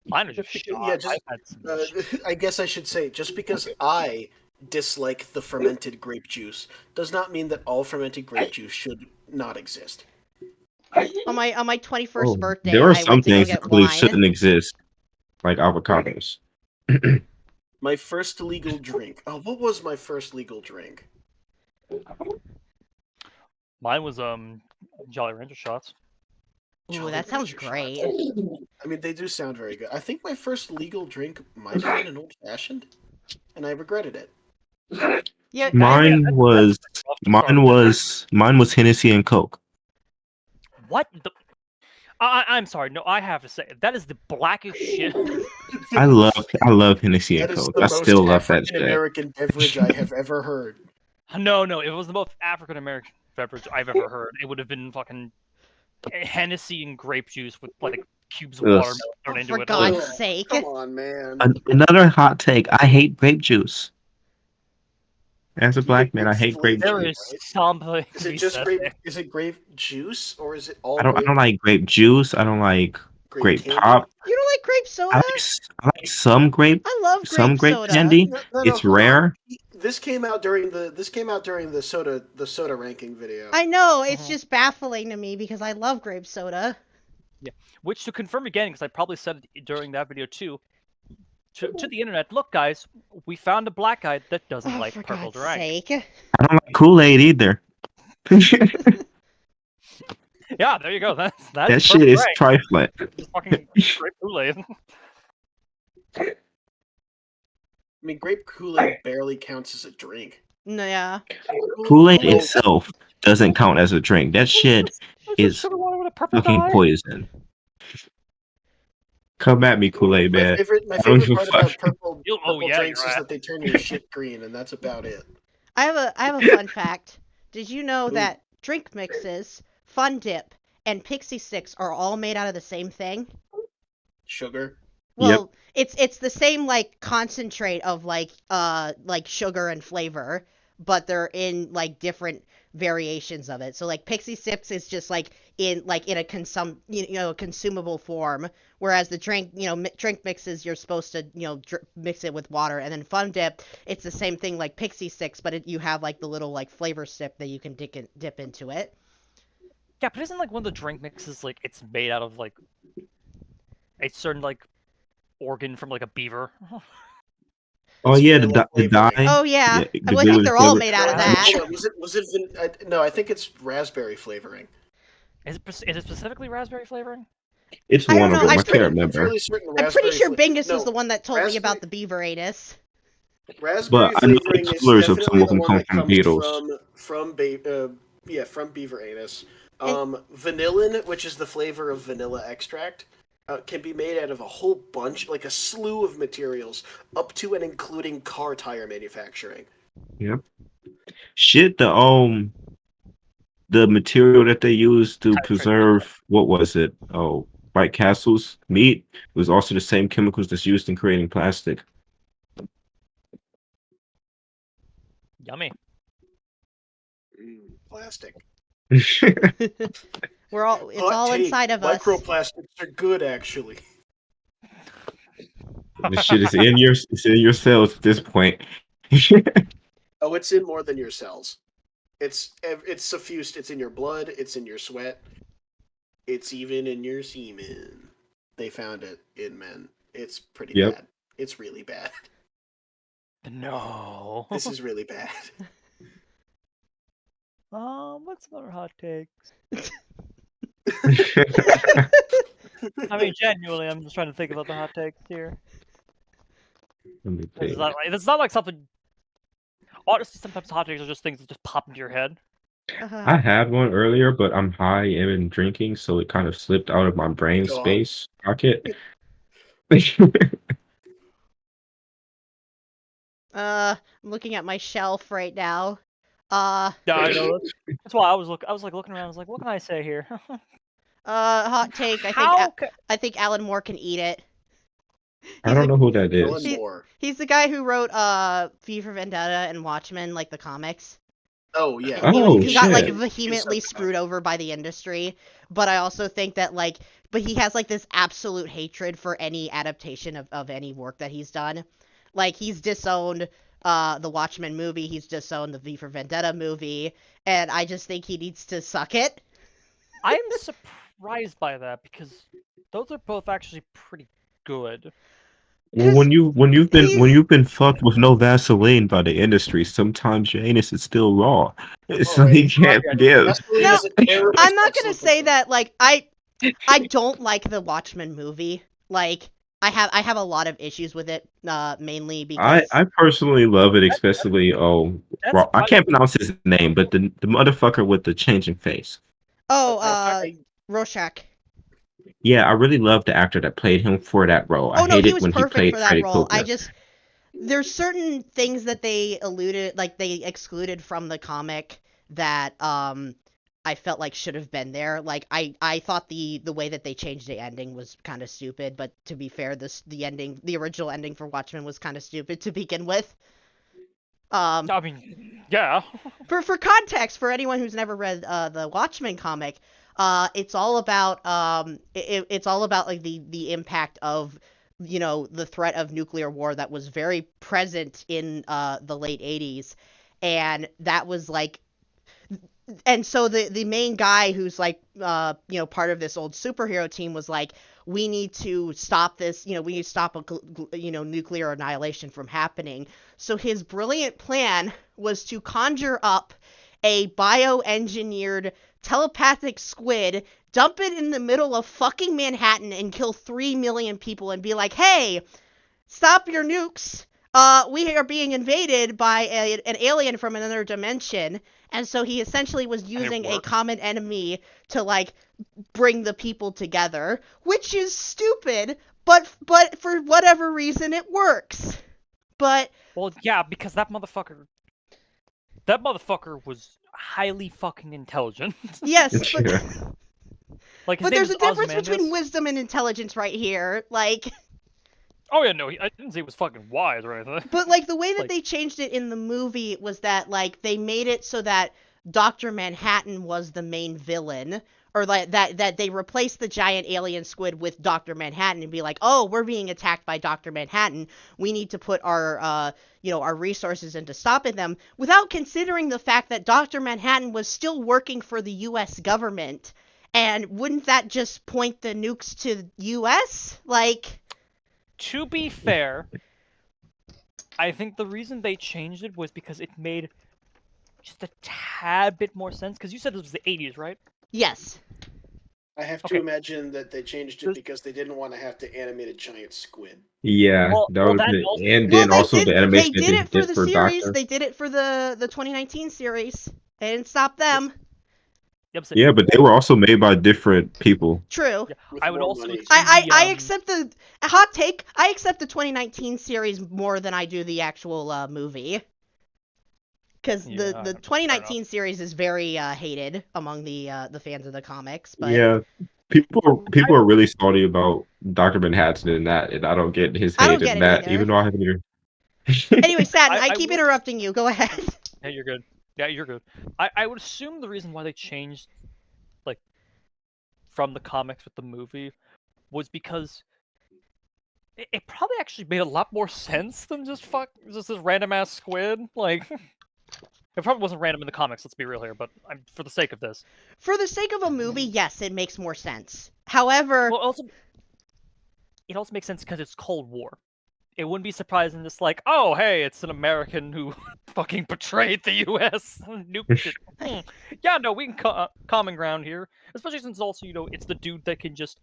Speaker 4: mine are just shot.
Speaker 2: Yeah, just-
Speaker 4: I've had some
Speaker 2: I guess I should say, just because I dislike the fermented grape juice does not mean that all fermented grape juice should not exist.
Speaker 5: On my 21st birthday,
Speaker 3: There are
Speaker 5: I
Speaker 3: some
Speaker 5: went to go
Speaker 3: things
Speaker 5: get
Speaker 3: that really
Speaker 5: wine.
Speaker 3: shouldn't exist, like avocados.
Speaker 2: My first legal drink. Oh, what was my first legal drink?
Speaker 4: Mine was Jolly Rancher shots.
Speaker 5: Ooh,
Speaker 2: Jolly
Speaker 5: that sounds
Speaker 2: Rancher
Speaker 5: great.
Speaker 2: shots. I mean, they do sound very good. I think my first legal drink might have been an old fashioned, and I regretted it.
Speaker 5: Yeah,
Speaker 3: Mine was Mine was Hennessy and Coke.
Speaker 4: What? I'm sorry. No, I have to say that is the blackest shit.
Speaker 3: I love Hennessy and
Speaker 2: That is
Speaker 3: Coke.
Speaker 2: the
Speaker 3: I
Speaker 2: most
Speaker 3: still love that
Speaker 2: African
Speaker 3: shit.
Speaker 2: American beverage I have ever heard.
Speaker 4: No, it was the most African American beverage I've ever heard. It would have been fucking Hennessy and grape juice with like cubes of
Speaker 3: Ugh.
Speaker 4: watermelon thrown into
Speaker 5: For
Speaker 4: it.
Speaker 5: God's
Speaker 2: Ugh,
Speaker 5: sake.
Speaker 2: Come on, man.
Speaker 3: Another hot take. I hate grape juice. As a
Speaker 2: You
Speaker 3: black
Speaker 2: hate
Speaker 3: man, I hate grape
Speaker 4: There
Speaker 3: juice.
Speaker 4: is something.
Speaker 2: Is
Speaker 4: to
Speaker 2: it
Speaker 4: be
Speaker 2: just
Speaker 4: said
Speaker 2: grape?
Speaker 4: there.
Speaker 2: Is it grape juice or is it all
Speaker 3: I don't like grape juice. I don't like grape
Speaker 2: candy?
Speaker 3: pop.
Speaker 5: You don't like grape soda?
Speaker 3: I like some grape
Speaker 5: I love
Speaker 3: some
Speaker 5: grape
Speaker 3: grape
Speaker 5: soda.
Speaker 3: candy.
Speaker 2: No,
Speaker 3: It's
Speaker 2: hold on.
Speaker 3: rare.
Speaker 2: This came out during the soda ranking video.
Speaker 5: I know, it's
Speaker 4: Mhm.
Speaker 5: just baffling to me because I love grape soda.
Speaker 4: Which, to confirm again, because I probably said it during that video too, to the internet, look, guys, we found a black guy that doesn't
Speaker 5: Oh,
Speaker 4: like
Speaker 5: for
Speaker 4: purple
Speaker 5: God's
Speaker 4: drink.
Speaker 5: sake.
Speaker 3: I don't like Kool-Aid either.
Speaker 4: Yeah, there you go. That's
Speaker 3: That shit is trifling.
Speaker 4: Just fucking grape Kool-Aid.
Speaker 2: I mean, grape Kool-Aid barely counts as a drink.
Speaker 5: No, yeah.
Speaker 3: Kool-Aid
Speaker 2: Well,
Speaker 3: itself doesn't count as a drink. That shit is
Speaker 4: Sugar water with a purple
Speaker 3: fucking
Speaker 4: dye.
Speaker 3: poison. Come at me, Kool-Aid
Speaker 2: My
Speaker 3: man.
Speaker 2: favorite
Speaker 3: I don't give a
Speaker 2: part
Speaker 3: fuck.
Speaker 2: about purple
Speaker 4: Oh, yeah,
Speaker 2: drinks
Speaker 4: you're
Speaker 2: is
Speaker 4: right.
Speaker 2: that they turn your shit green, and that's about it.
Speaker 5: I have a fun fact. Did you know
Speaker 2: Ooh.
Speaker 5: that drink mixes, Fun Dip, and Pixie Sticks are all made out of the same thing?
Speaker 2: Sugar.
Speaker 5: Well, it's the same like concentrate of like sugar and flavor, but they're in like different variations of it. So like Pixie Sticks is just like in a consumable form, whereas the drink drink mixes you're supposed to mix it with water, and then Fun Dip it's the same thing like Pixie Sticks, but you have like the little like flavor stick that you can dip into it.
Speaker 4: Yeah, but isn't like one of the drink mixes like it's made out of like a certain like organ from like a beaver?
Speaker 3: Oh
Speaker 2: It's
Speaker 3: yeah,
Speaker 2: vanilla
Speaker 3: the
Speaker 2: flavoring.
Speaker 3: dye.
Speaker 5: Oh yeah,
Speaker 3: Yeah,
Speaker 5: I think they're all made out of
Speaker 4: Yeah.
Speaker 5: that.
Speaker 2: Hold on, was it no, I think it's raspberry flavoring.
Speaker 4: Is it specifically raspberry flavoring?
Speaker 3: It's
Speaker 5: I don't
Speaker 3: one of
Speaker 5: know,
Speaker 3: them.
Speaker 5: I
Speaker 3: I can't remember.
Speaker 2: Fairly certain
Speaker 5: I'm pretty
Speaker 2: raspberry
Speaker 5: sure
Speaker 2: fla-
Speaker 5: Bingus
Speaker 2: no,
Speaker 5: was the one that told me
Speaker 2: raspberry-
Speaker 5: about the beaver anus.
Speaker 2: Raspberry
Speaker 3: But I know the
Speaker 2: flavoring is
Speaker 3: colors of
Speaker 2: definitely
Speaker 3: some of
Speaker 2: the
Speaker 3: them
Speaker 2: one
Speaker 3: come
Speaker 2: that
Speaker 3: from
Speaker 2: comes
Speaker 3: beetles.
Speaker 2: from beaver anus. Vanillin, which is the flavor of vanilla extract, can be made out of a whole bunch, like a slew of materials, up to and including car tire manufacturing.
Speaker 3: Yep. Shit, the material that they used to preserve what was it? Oh, White Castle's meat was also the same chemicals that's used in creating plastic.
Speaker 4: Yummy.
Speaker 2: Plastic.
Speaker 5: It's
Speaker 2: Hot
Speaker 5: all
Speaker 2: take,
Speaker 5: inside of us.
Speaker 2: Microplastics are good, actually.
Speaker 3: This shit is in your cells at this point.
Speaker 2: Oh, it's in more than your cells. It's suffused. It's in your blood. It's in your sweat. It's even in your semen. They found it in men. It's pretty
Speaker 3: Yep.
Speaker 2: bad. It's really bad.
Speaker 4: No.
Speaker 2: This is really bad.
Speaker 4: What's some other hot takes? I mean, genuinely, I'm just trying to think about the hot takes here.
Speaker 3: Let me
Speaker 4: It's
Speaker 3: think.
Speaker 4: not like something. Honestly, sometimes hot takes are just things that just pop into your head.
Speaker 3: I had one earlier, but I'm high and drinking, so it kind of slipped out of my brain
Speaker 2: Go on.
Speaker 3: space pocket.
Speaker 5: I'm looking at my shelf right now.
Speaker 4: Yeah, I know. That's why I was looking around. I was like, what can I say here?
Speaker 5: Hot take. I think Alan Moore can eat it.
Speaker 3: I don't know who that
Speaker 2: Alan
Speaker 3: is.
Speaker 2: Moore.
Speaker 5: He's the guy who wrote V for Vendetta and Watchmen, like the comics.
Speaker 2: Oh yeah.
Speaker 3: Oh,
Speaker 5: He got like
Speaker 3: shit.
Speaker 5: vehemently screwed over by the industry, but I also think that but he has like this absolute hatred for any adaptation of any work that he's done. Like he's disowned the Watchmen movie, he's disowned the V for Vendetta movie, and I just think he needs to suck it.
Speaker 4: I'm surprised by that because those are both actually pretty good.
Speaker 3: Well, when you've been fucked with no Vaseline by the industry, sometimes your anus is still raw, so you can't forgive.
Speaker 2: Vaseline
Speaker 5: No,
Speaker 2: is a terrible
Speaker 5: I'm not
Speaker 2: sex
Speaker 5: gonna
Speaker 2: slip.
Speaker 5: say that. Like I don't like the Watchmen movie. Like I have a lot of issues with it, mainly because
Speaker 3: I personally love it, especially
Speaker 4: That's
Speaker 3: I can't pronounce his name, but the motherfucker with the changing face.
Speaker 5: oh Rorschach.
Speaker 3: Yeah, I really love the actor that played him for that role. I
Speaker 5: Oh no, he
Speaker 3: hated
Speaker 5: was
Speaker 3: when he
Speaker 5: perfect
Speaker 3: played
Speaker 5: for that
Speaker 3: Freddy
Speaker 5: role.
Speaker 3: Krueger.
Speaker 5: There's certain things that they they excluded from the comic that I felt like should have been there. Like I thought the way that they changed the ending was kind of stupid, but to be fair, the original ending for Watchmen was kind of stupid to begin with.
Speaker 4: I mean, yeah.
Speaker 5: For context, for anyone who's never read the Watchmen comic, it's all about it's all about like the impact of the threat of nuclear war that was very present in the late 80s, and that was like, and so the main guy who's like part of this old superhero team was like, we need to stop this, we need to stop nuclear annihilation from happening. So his brilliant plan was to conjure up a bioengineered telepathic squid, dump it in the middle of fucking Manhattan, and kill 3 million people and be like, hey, stop your nukes. We are being invaded by an alien from another dimension. And so he essentially was using a common enemy to like bring the people together, which is stupid, but for whatever reason it works. But
Speaker 4: Well, yeah, because that motherfucker was highly fucking intelligent.
Speaker 5: yes, but,
Speaker 3: Yeah.
Speaker 4: Like his
Speaker 5: but
Speaker 4: name
Speaker 5: there's
Speaker 4: is
Speaker 5: a difference
Speaker 4: Ozymandias.
Speaker 5: between wisdom and intelligence right here. Like,
Speaker 4: Oh yeah, no, I didn't say he was fucking wise or anything.
Speaker 5: but like the way that
Speaker 4: Like-
Speaker 5: they changed it in the movie was that like they made it so that Dr. Manhattan was the main villain, or like that they replaced the giant alien squid with Dr. Manhattan and be like, oh, we're being attacked by Dr. Manhattan. We need to put our our resources into stopping them, without considering the fact that Dr. Manhattan was still working for the U.S. government. And wouldn't that just point the nukes to the U.S.? Like,
Speaker 4: To be fair, I think the reason they changed it was because it made just a tad bit more sense. Because you said this was the 80s, right?
Speaker 5: yes.
Speaker 2: I have to
Speaker 4: Okay.
Speaker 2: imagine that they changed it because they didn't want to have to animate a giant squid.
Speaker 3: Yeah,
Speaker 4: Well,
Speaker 3: that would
Speaker 4: that
Speaker 3: have been,
Speaker 4: also-
Speaker 3: and
Speaker 5: Well,
Speaker 3: then also the
Speaker 5: they
Speaker 3: animation
Speaker 5: did
Speaker 3: they
Speaker 5: it for
Speaker 3: did
Speaker 5: the
Speaker 3: for
Speaker 5: series.
Speaker 3: Doctor.
Speaker 5: They did it for the 2019 series. They didn't stop them.
Speaker 4: Yep, so-
Speaker 3: Yeah, but they were also made by different people.
Speaker 5: True.
Speaker 4: yeah,
Speaker 2: With
Speaker 4: I would
Speaker 2: more
Speaker 4: also
Speaker 2: money.
Speaker 4: assume
Speaker 5: I accept the hot take. I accept the 2019 series more than I do the actual movie. Because
Speaker 4: Yeah,
Speaker 5: the
Speaker 4: fair enough.
Speaker 5: 2019 series is very hated among the fans of the comics. But
Speaker 3: Yeah, people are really salty about Doctor Manhattan in that, and I don't get his
Speaker 5: I don't
Speaker 3: hate
Speaker 5: get
Speaker 3: in
Speaker 5: it
Speaker 3: that,
Speaker 5: either.
Speaker 3: even though I haven't even.
Speaker 5: Anyway, Satin, I
Speaker 4: I
Speaker 5: keep
Speaker 4: will-
Speaker 5: interrupting you. Go ahead.
Speaker 4: Yeah, you're good. Yeah, you're good. I would assume the reason why they changed, like, from the comics with the movie was because it probably actually made a lot more sense than just this random ass squid. Like, it probably wasn't random in the comics. Let's be real here, but for the sake of this.
Speaker 5: For the sake of a movie, yes, it makes more sense. However,
Speaker 4: Well, it also makes sense because it's Cold War. It wouldn't be surprising just like, oh, hey, it's an American who fucking betrayed the U.S. Nuked it. Yeah, no, we can common ground here. Especially since also, it's the dude that can just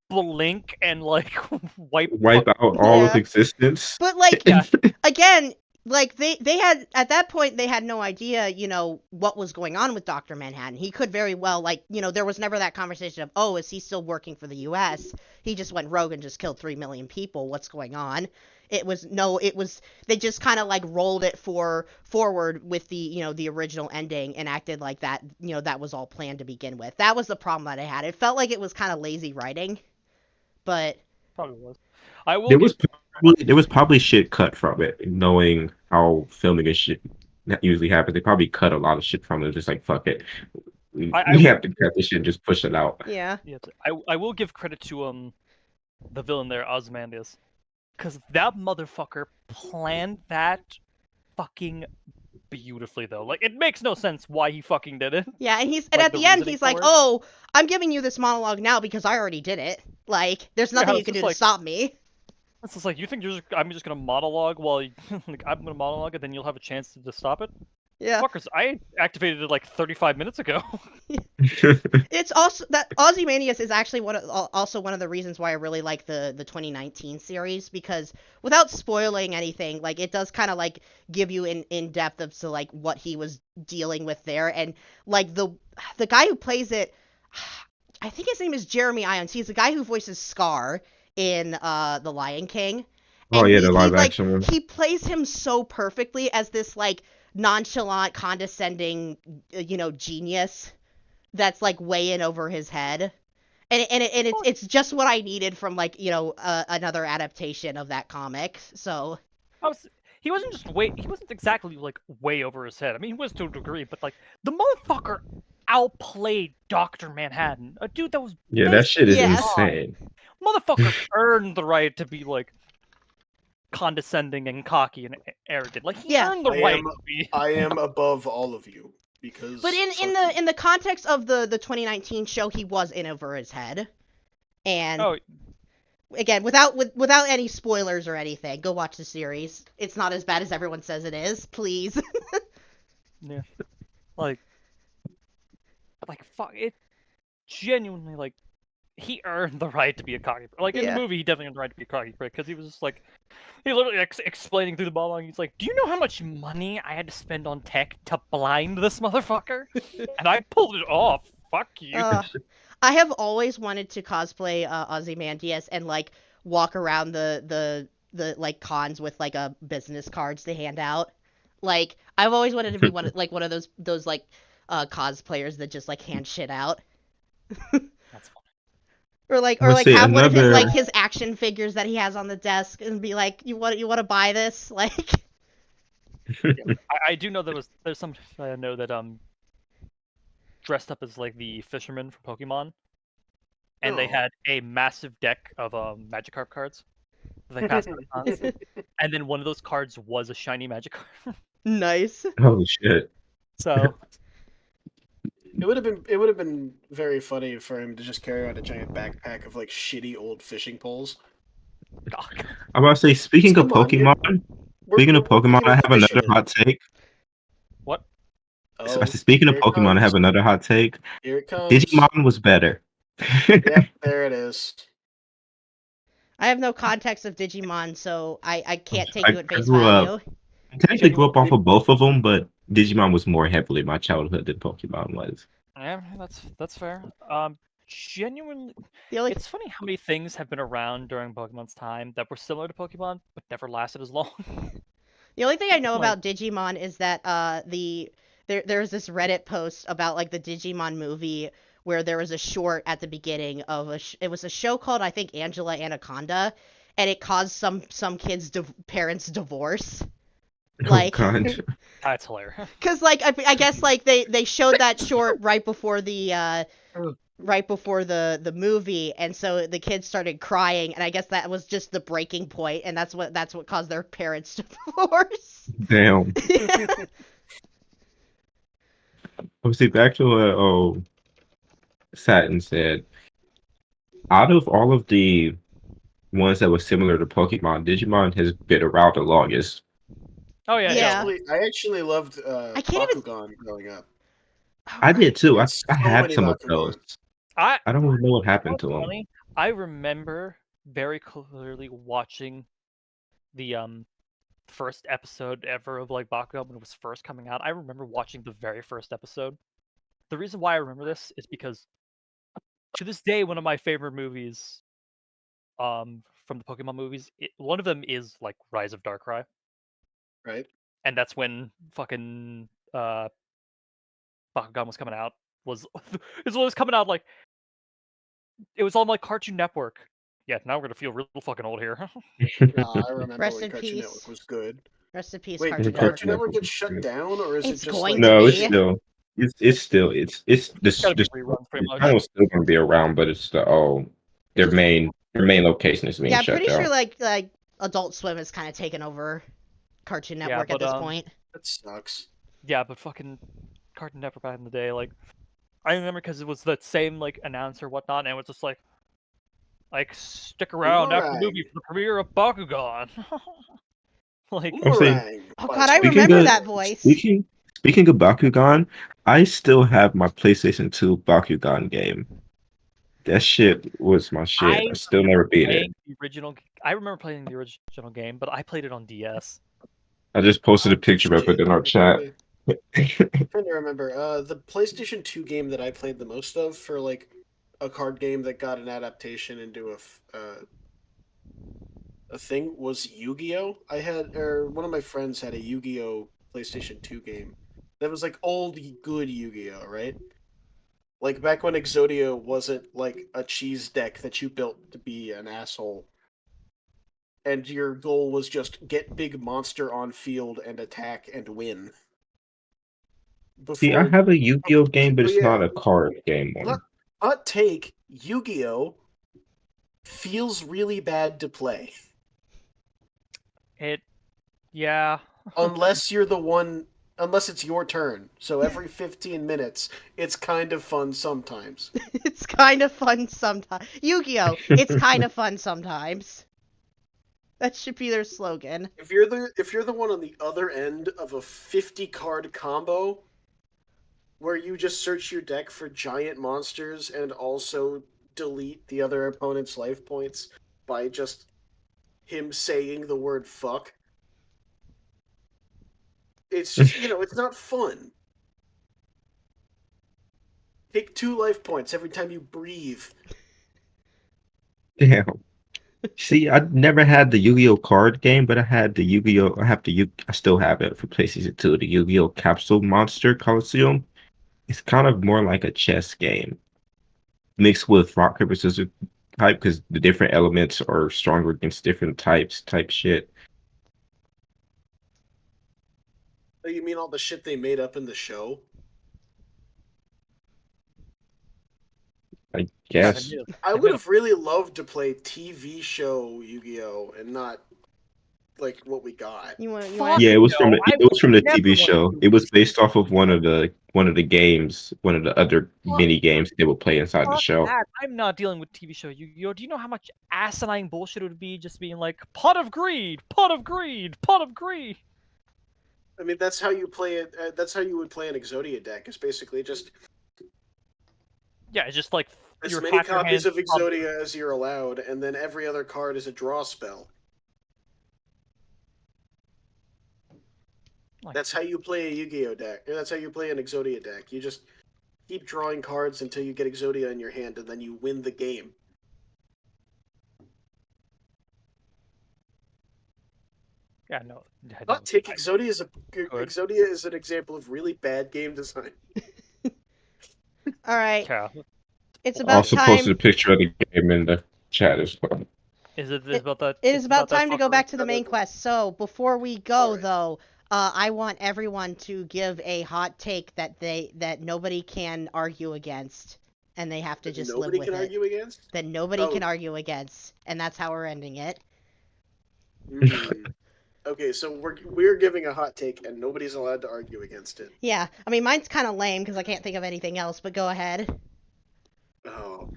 Speaker 4: blink and like wipe
Speaker 3: Wipe out all of
Speaker 5: Yeah.
Speaker 3: existence.
Speaker 5: but like
Speaker 4: Yeah.
Speaker 5: again, like they had at that point they had no idea, what was going on with Dr. Manhattan. He could very well there was never that conversation of, oh, is he still working for the US? He just went rogue and just killed 3 million people. What's going on? They just kind of like rolled it forward with the original ending and acted like that, that was all planned to begin with. That was the problem that I had. It felt like it was kind of lazy writing. But
Speaker 4: Probably was. I will.
Speaker 3: There was probably shit cut from it, knowing how filming and shit that usually happens. They probably cut a lot of shit from it. Just like fuck it, we have to cut this shit and just push it out.
Speaker 5: yeah.
Speaker 4: I will give credit to the villain there, Ozymandias, because that motherfucker planned that fucking beautifully though. Like, it makes no sense why he fucking did it.
Speaker 5: Yeah, and
Speaker 4: Like,
Speaker 5: at
Speaker 4: the
Speaker 5: the end
Speaker 4: reasoning
Speaker 5: he's like,
Speaker 4: for it.
Speaker 5: "Oh, I'm giving you this monologue now because I already did it. Like, there's nothing you
Speaker 4: it's
Speaker 5: can
Speaker 4: just
Speaker 5: do to
Speaker 4: like-
Speaker 5: stop me."
Speaker 4: It's just like, you think I'm just gonna monologue while like, I'm gonna monologue and then you'll have a chance to stop it?
Speaker 5: Yeah.
Speaker 4: Fuckers, I activated it like 35 minutes ago.
Speaker 5: It's also that Ozymandias is actually also one of the reasons why I really like the 2019 series, because without spoiling anything, like it does kind of like give you in depth of like what he was dealing with there, and like the guy who plays it, I think his name is Jeremy Irons. He's the guy who voices Scar in The Lion King.
Speaker 3: Oh
Speaker 5: And
Speaker 3: yeah, the
Speaker 5: he
Speaker 3: live
Speaker 5: like
Speaker 3: action one.
Speaker 5: he plays him so perfectly as this like nonchalant, condescending, genius that's like way in over his head, and it's just what I needed from like another adaptation of that comic. So
Speaker 4: He wasn't just he wasn't exactly like way over his head. I mean, he was to a degree, but like the motherfucker outplayed Dr. Manhattan, a dude that was
Speaker 3: Yeah, that shit is
Speaker 5: Yeah.
Speaker 3: insane.
Speaker 4: motherfucker earned the right to be like condescending and cocky and arrogant. Like he
Speaker 5: Yeah.
Speaker 4: earned the right to be.
Speaker 2: I am above all of you because.
Speaker 5: but in the context of the 2019 show, he was in over his head, and
Speaker 4: Oh,
Speaker 5: again, without any spoilers or anything, go watch the series. It's not as bad as everyone says it is. Please.
Speaker 4: yeah. Like fuck it. Genuinely, like he earned the right to be a cocky. Like in
Speaker 5: Yeah.
Speaker 4: the movie, he definitely earned the right to be a cocky prick because he was just like, he literally explaining through the ball line. He's like, "Do you know how much money I had to spend on tech to blind this motherfucker? And I pulled it off. Fuck you."
Speaker 5: I have always wanted to cosplay Ozymandias and like walk around the like cons with like a business cards to hand out. Like I've always wanted to be one of those like cosplayers that just like hand shit out.
Speaker 4: That's fun.
Speaker 5: Or
Speaker 3: Let's
Speaker 5: like
Speaker 3: see,
Speaker 5: have one of his
Speaker 3: another-
Speaker 5: like his action figures that he has on the desk and be like, you want to buy this? Like
Speaker 4: I do know there's some I know that dressed up as like the fisherman from Pokemon, and they
Speaker 2: Oh.
Speaker 4: had a massive deck of Magikarp cards that they passed out of cons. And then one of those cards was a shiny Magikarp.
Speaker 5: nice.
Speaker 3: Holy shit.
Speaker 4: So
Speaker 2: It would have been very funny for him to just carry around a giant backpack of like shitty old fishing poles.
Speaker 3: I'm about to say, speaking of
Speaker 2: Come on, dude.
Speaker 3: Pokemon, I have another hot take.
Speaker 4: what?
Speaker 2: Oh,
Speaker 3: Speaking of
Speaker 2: here it
Speaker 3: Pokemon, I
Speaker 2: comes.
Speaker 3: have another hot take.
Speaker 2: Here it comes.
Speaker 3: Digimon was better.
Speaker 2: Yep, there it is.
Speaker 5: I have no context of Digimon, so I can't take
Speaker 3: I-
Speaker 5: you at
Speaker 3: I
Speaker 5: face
Speaker 3: grew up-
Speaker 5: value.
Speaker 3: I technically grew up off of both of them, but Digimon was more heavily my childhood than Pokemon was.
Speaker 4: Yeah, that's fair. Genuinely,
Speaker 5: The only
Speaker 4: it's funny how many things have been around during Pokemon's time that were similar to Pokemon but never lasted as long.
Speaker 5: The only thing I know
Speaker 4: Like-
Speaker 5: about Digimon is that there's this Reddit post about like the Digimon movie where there was a short at the beginning of it was a show called, I think, Angela Anaconda, and it caused some kids' parents' divorce. Like,
Speaker 3: Oh god.
Speaker 4: That's hilarious.
Speaker 5: cause like I guess like they showed that short right before the movie, and so the kids started crying, and I guess that was just the breaking point, and that's what caused their parents' divorce.
Speaker 3: Damn. Obviously, back to what Satin said. Out of all of the ones that were similar to Pokemon, Digimon has been around the longest.
Speaker 4: Oh yeah,
Speaker 5: Yeah.
Speaker 2: I actually loved
Speaker 5: I can't even-
Speaker 2: Bakugan growing up.
Speaker 3: I did too. I
Speaker 2: So
Speaker 3: had
Speaker 2: many
Speaker 3: some of
Speaker 2: Bakugan.
Speaker 3: those.
Speaker 4: I
Speaker 3: I don't really know what happened
Speaker 4: What's
Speaker 3: to them.
Speaker 4: funny, I remember very clearly watching the first episode ever of like Bakugan when it was first coming out. I remember watching the very first episode. The reason why I remember this is because to this day, one of my favorite movies from the Pokemon movies, one of them is like Rise of Darkrai,
Speaker 2: Right?
Speaker 4: and that's when fucking Bakugan was coming out. It was coming out like it was on like Cartoon Network. Yeah, now we're gonna feel real fucking old here.
Speaker 2: Nah, I remember
Speaker 5: Rest
Speaker 2: when
Speaker 5: in
Speaker 2: Cartoon
Speaker 5: peace.
Speaker 2: Network was good.
Speaker 5: Rest in peace,
Speaker 2: Wait,
Speaker 5: Cartoon
Speaker 2: did
Speaker 3: Cartoon
Speaker 5: Network.
Speaker 2: Cartoon Network get
Speaker 3: Network.
Speaker 2: shut down, or is
Speaker 5: It's
Speaker 2: it just
Speaker 5: going
Speaker 2: like
Speaker 5: to
Speaker 3: No,
Speaker 5: be.
Speaker 3: it's still it's
Speaker 4: Gotta be
Speaker 3: this
Speaker 4: reruns pretty much.
Speaker 3: channel's still gonna be around, but it's their main location is being
Speaker 5: Yeah, I'm
Speaker 3: shut
Speaker 5: pretty
Speaker 3: down.
Speaker 5: sure like Adult Swim has kind of taken over Cartoon
Speaker 4: Yeah,
Speaker 5: Network at
Speaker 4: but,
Speaker 5: this point.
Speaker 2: that sucks?
Speaker 4: Yeah, but fucking Cartoon Network back in the day, like I remember because it was that same like announcer whatnot, and it was just like stick around after the
Speaker 2: Boomerang.
Speaker 4: movie for the premiere of Bakugan. Like
Speaker 3: I'm saying-
Speaker 2: Boomerang.
Speaker 5: Oh
Speaker 2: by
Speaker 5: god, I
Speaker 3: Speaking
Speaker 5: remember
Speaker 3: of-
Speaker 5: that voice.
Speaker 3: Speaking Speaking of Bakugan, I still have my PlayStation 2 Bakugan game. That shit was my shit. I still never beat it.
Speaker 4: I remember playing the original game, but I played it on DS.
Speaker 3: I just posted a picture of it
Speaker 2: Shit,
Speaker 3: in our chat.
Speaker 2: I'm trying to remember. The PlayStation 2 game that I played the most of for like a card game that got an adaptation into a thing was Yu-Gi-Oh. One of my friends had a Yu-Gi-Oh PlayStation 2 game that was like old good Yu-Gi-Oh, right? Like back when Exodia wasn't like a cheese deck that you built to be an asshole. And your goal was just get big monster on field and attack and win.
Speaker 3: See, I
Speaker 2: Before
Speaker 3: have a Yu-Gi-Oh game, but
Speaker 2: But
Speaker 3: it's
Speaker 2: yeah,
Speaker 3: not a card game one.
Speaker 2: hot take, Yu-Gi-Oh feels really bad to play.
Speaker 4: Yeah.
Speaker 2: Unless it's your turn. So every 15 minutes, it's kind of fun sometimes.
Speaker 5: It's kind of fun sometimes. Yu-Gi-Oh! It's kind of fun sometimes. That should be their slogan.
Speaker 2: If you're the one on the other end of a 50 card combo where you just search your deck for giant monsters and also delete the other opponent's life points by just him saying the word fuck. It's just, it's not fun. Take 2 life points every time you breathe.
Speaker 3: Damn. See, I never had the Yu-Gi-Oh card game, but I had the Yu-Gi-Oh. I still have it for PlayStation 2, the Yu-Gi-Oh Capsule Monster Coliseum. It's kind of more like a chess game mixed with rock paper scissors type because the different elements are stronger against different type shit.
Speaker 2: Oh, you mean all the shit they made up in the show?
Speaker 3: I
Speaker 4: Yeah,
Speaker 3: guess.
Speaker 2: I would have really loved to play TV show Yu-Gi-Oh and not like what we got.
Speaker 5: You want
Speaker 3: Yeah, it was from
Speaker 4: No,
Speaker 3: the
Speaker 4: I
Speaker 3: it was from the
Speaker 4: never
Speaker 3: TV
Speaker 4: want
Speaker 3: show.
Speaker 4: to
Speaker 3: It was based off of one of the games, one of the other
Speaker 4: Fuck.
Speaker 3: mini games they would play inside the
Speaker 4: Fuck
Speaker 3: show.
Speaker 4: that. I'm not dealing with TV show Yu-Gi-Oh! Do you know how much asinine bullshit it would be just being like, pot of greed, pot of greed, pot of greed?
Speaker 2: I mean, that's how you play it. That's how you would play an Exodia deck. It's basically just
Speaker 4: Yeah, it's just like
Speaker 2: as
Speaker 4: you
Speaker 2: many
Speaker 4: tap your
Speaker 2: copies
Speaker 4: hand
Speaker 2: of Exodia as you're allowed, and then every other card is a draw spell. That's how you play a Yu-Gi-Oh deck. That's how you play an Exodia deck. You just keep drawing cards until you get Exodia in your hand, and then you win the game.
Speaker 4: Yeah, no.
Speaker 2: Hot take: Exodia is an example of really bad game design.
Speaker 5: All right.
Speaker 4: Yeah.
Speaker 5: It's
Speaker 3: I
Speaker 5: about
Speaker 3: also
Speaker 5: time.
Speaker 3: posted a picture of the game in the chat as well.
Speaker 4: Is it about that?
Speaker 5: It is about
Speaker 4: that
Speaker 5: time to go
Speaker 4: fuckery?
Speaker 5: back to the main quest. So before we go,
Speaker 2: Alright.
Speaker 5: though, I want everyone to give a hot take that nobody can argue against, and they have to just live
Speaker 2: Nobody
Speaker 5: with
Speaker 2: can
Speaker 5: it.
Speaker 2: argue against.
Speaker 5: That nobody
Speaker 2: Oh.
Speaker 5: can argue against, and that's how we're ending it.
Speaker 2: Okay, so we're giving a hot take, and nobody's allowed to argue against it.
Speaker 5: Yeah, I mean mine's kind of lame because I can't think of anything else. But go ahead.
Speaker 2: Oh.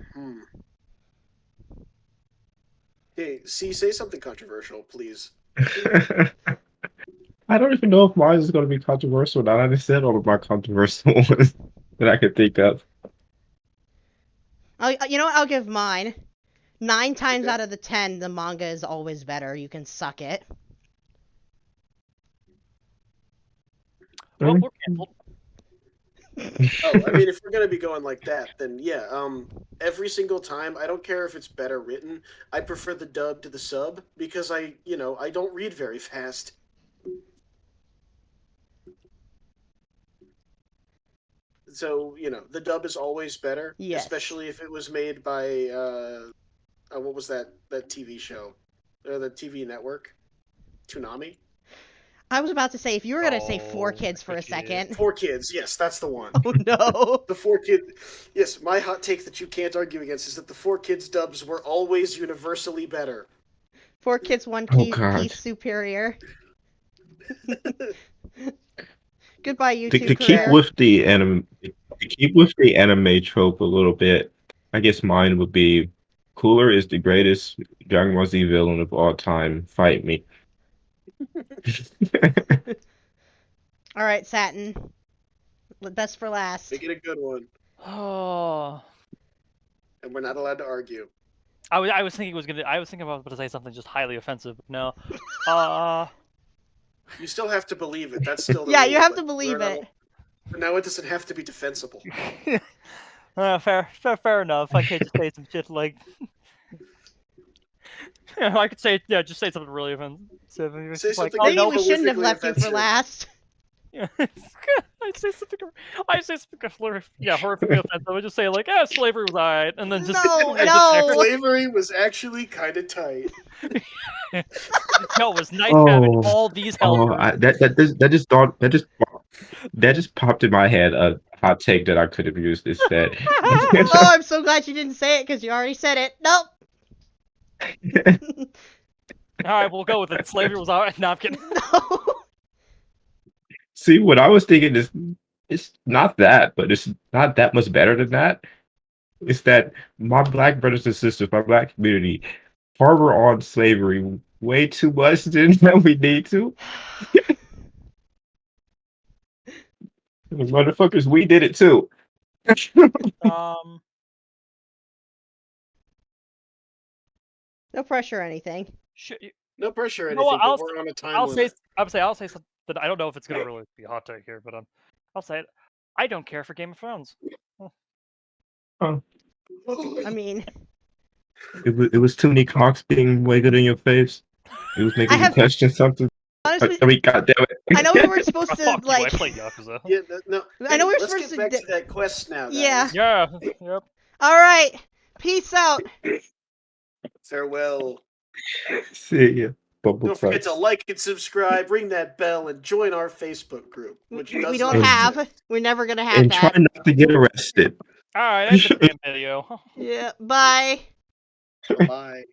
Speaker 2: Hey, say something controversial, please.
Speaker 3: I don't even know if mine is going to be controversial. Now I just said all of my controversial ones that I could think of.
Speaker 5: You know what? I'll give mine. 9 times
Speaker 2: Okay.
Speaker 5: out of the 10, the manga is always better. You can suck it.
Speaker 4: Well, we're canceled.
Speaker 2: Oh, I mean, if we're gonna be going like that, then yeah. Every single time, I don't care if it's better written. I prefer the dub to the sub because I don't read very fast. So the dub is always better,
Speaker 5: Yes.
Speaker 2: especially if it was made by what was that TV show, the TV network, Toonami.
Speaker 5: I was about to say, if you were gonna say 4
Speaker 4: Oh,
Speaker 5: Kids for a second.
Speaker 2: 4 Kids, yes, that's the one.
Speaker 5: Oh no.
Speaker 2: The 4 Kids, yes. My hot take that you can't argue against is that the 4 Kids dubs were always universally better.
Speaker 5: 4 Kids, 1
Speaker 3: Oh,
Speaker 5: piece,
Speaker 3: God.
Speaker 5: superior. Goodbye,
Speaker 3: To
Speaker 5: YouTube
Speaker 3: keep
Speaker 5: career.
Speaker 3: with the anime trope a little bit, I guess mine would be Cooler is the greatest Dragon Ball Z villain of all time. Fight me.
Speaker 5: All right, Satin. Best for last.
Speaker 2: Make it a good one,
Speaker 4: Oh.
Speaker 2: and we're not allowed to argue.
Speaker 4: I was thinking about to say something just highly offensive. But no.
Speaker 2: You still have to believe it. That's still the
Speaker 5: Yeah,
Speaker 2: rule,
Speaker 5: you have
Speaker 2: but
Speaker 5: to believe
Speaker 2: we're not-
Speaker 5: it.
Speaker 2: Now it doesn't have to be defensible.
Speaker 4: Fair enough. I can't just say some shit like. Yeah, I could say just say something really offensive. It's
Speaker 2: Say
Speaker 4: just like,
Speaker 2: something
Speaker 4: oh
Speaker 5: Maybe
Speaker 4: no,
Speaker 5: we shouldn't have
Speaker 2: politically
Speaker 5: left you for
Speaker 2: offensive.
Speaker 5: last.
Speaker 4: yeah. I say something horrifically offensive. I just say like, slavery was alright, and then just
Speaker 5: No,
Speaker 4: end it
Speaker 5: no.
Speaker 2: Slavery was actually kind of tight.
Speaker 4: there. No, it was nice having all these helpers.
Speaker 3: That just popped in my head a hot take that I could have used instead.
Speaker 5: Oh, I'm so glad you didn't say it because you already said it. Nope.
Speaker 4: Alright, we'll go with it. Slavery was alright. No, I'm kidding.
Speaker 5: No.
Speaker 3: See, what I was thinking is it's not that, but it's not that much better than that. It's that my black brothers and sisters, my black community, harbor on slavery way too much than we need to. Motherfuckers, we did it too.
Speaker 5: No pressure or anything.
Speaker 2: No pressure or
Speaker 4: You know
Speaker 2: anything,
Speaker 4: what,
Speaker 2: but we're on a time
Speaker 4: I'll
Speaker 2: limit.
Speaker 4: say something that I don't know if it's gonna really be a hot take here, but I'll say it. I don't care for Game of Thrones.
Speaker 3: Oh,
Speaker 5: I mean,
Speaker 3: it was too many cocks being wiggled in your face. It was making you
Speaker 5: have-
Speaker 3: question something.
Speaker 5: honestly,
Speaker 3: I mean, goddamn it!
Speaker 5: I know we were supposed to
Speaker 4: Fuck you, I
Speaker 5: like.
Speaker 4: play Yakuza.
Speaker 2: Yeah, no.
Speaker 5: I know we were
Speaker 2: let's
Speaker 5: supposed
Speaker 2: get
Speaker 5: to
Speaker 2: back
Speaker 5: di-
Speaker 2: to that quest now, guys.
Speaker 5: Yeah.
Speaker 4: Yeah. Yep.
Speaker 5: All right. Peace out.
Speaker 2: Farewell.
Speaker 3: See ya. Bubble
Speaker 2: Don't forget to
Speaker 3: butts.
Speaker 2: like and subscribe, ring that bell, and join our Facebook group, which does
Speaker 5: We don't
Speaker 2: not
Speaker 5: have.
Speaker 2: exist.
Speaker 5: We're never gonna have
Speaker 3: And try
Speaker 5: that.
Speaker 3: not to get arrested.
Speaker 4: Alright, end the damn video.
Speaker 5: Yeah. Bye.
Speaker 2: Bye.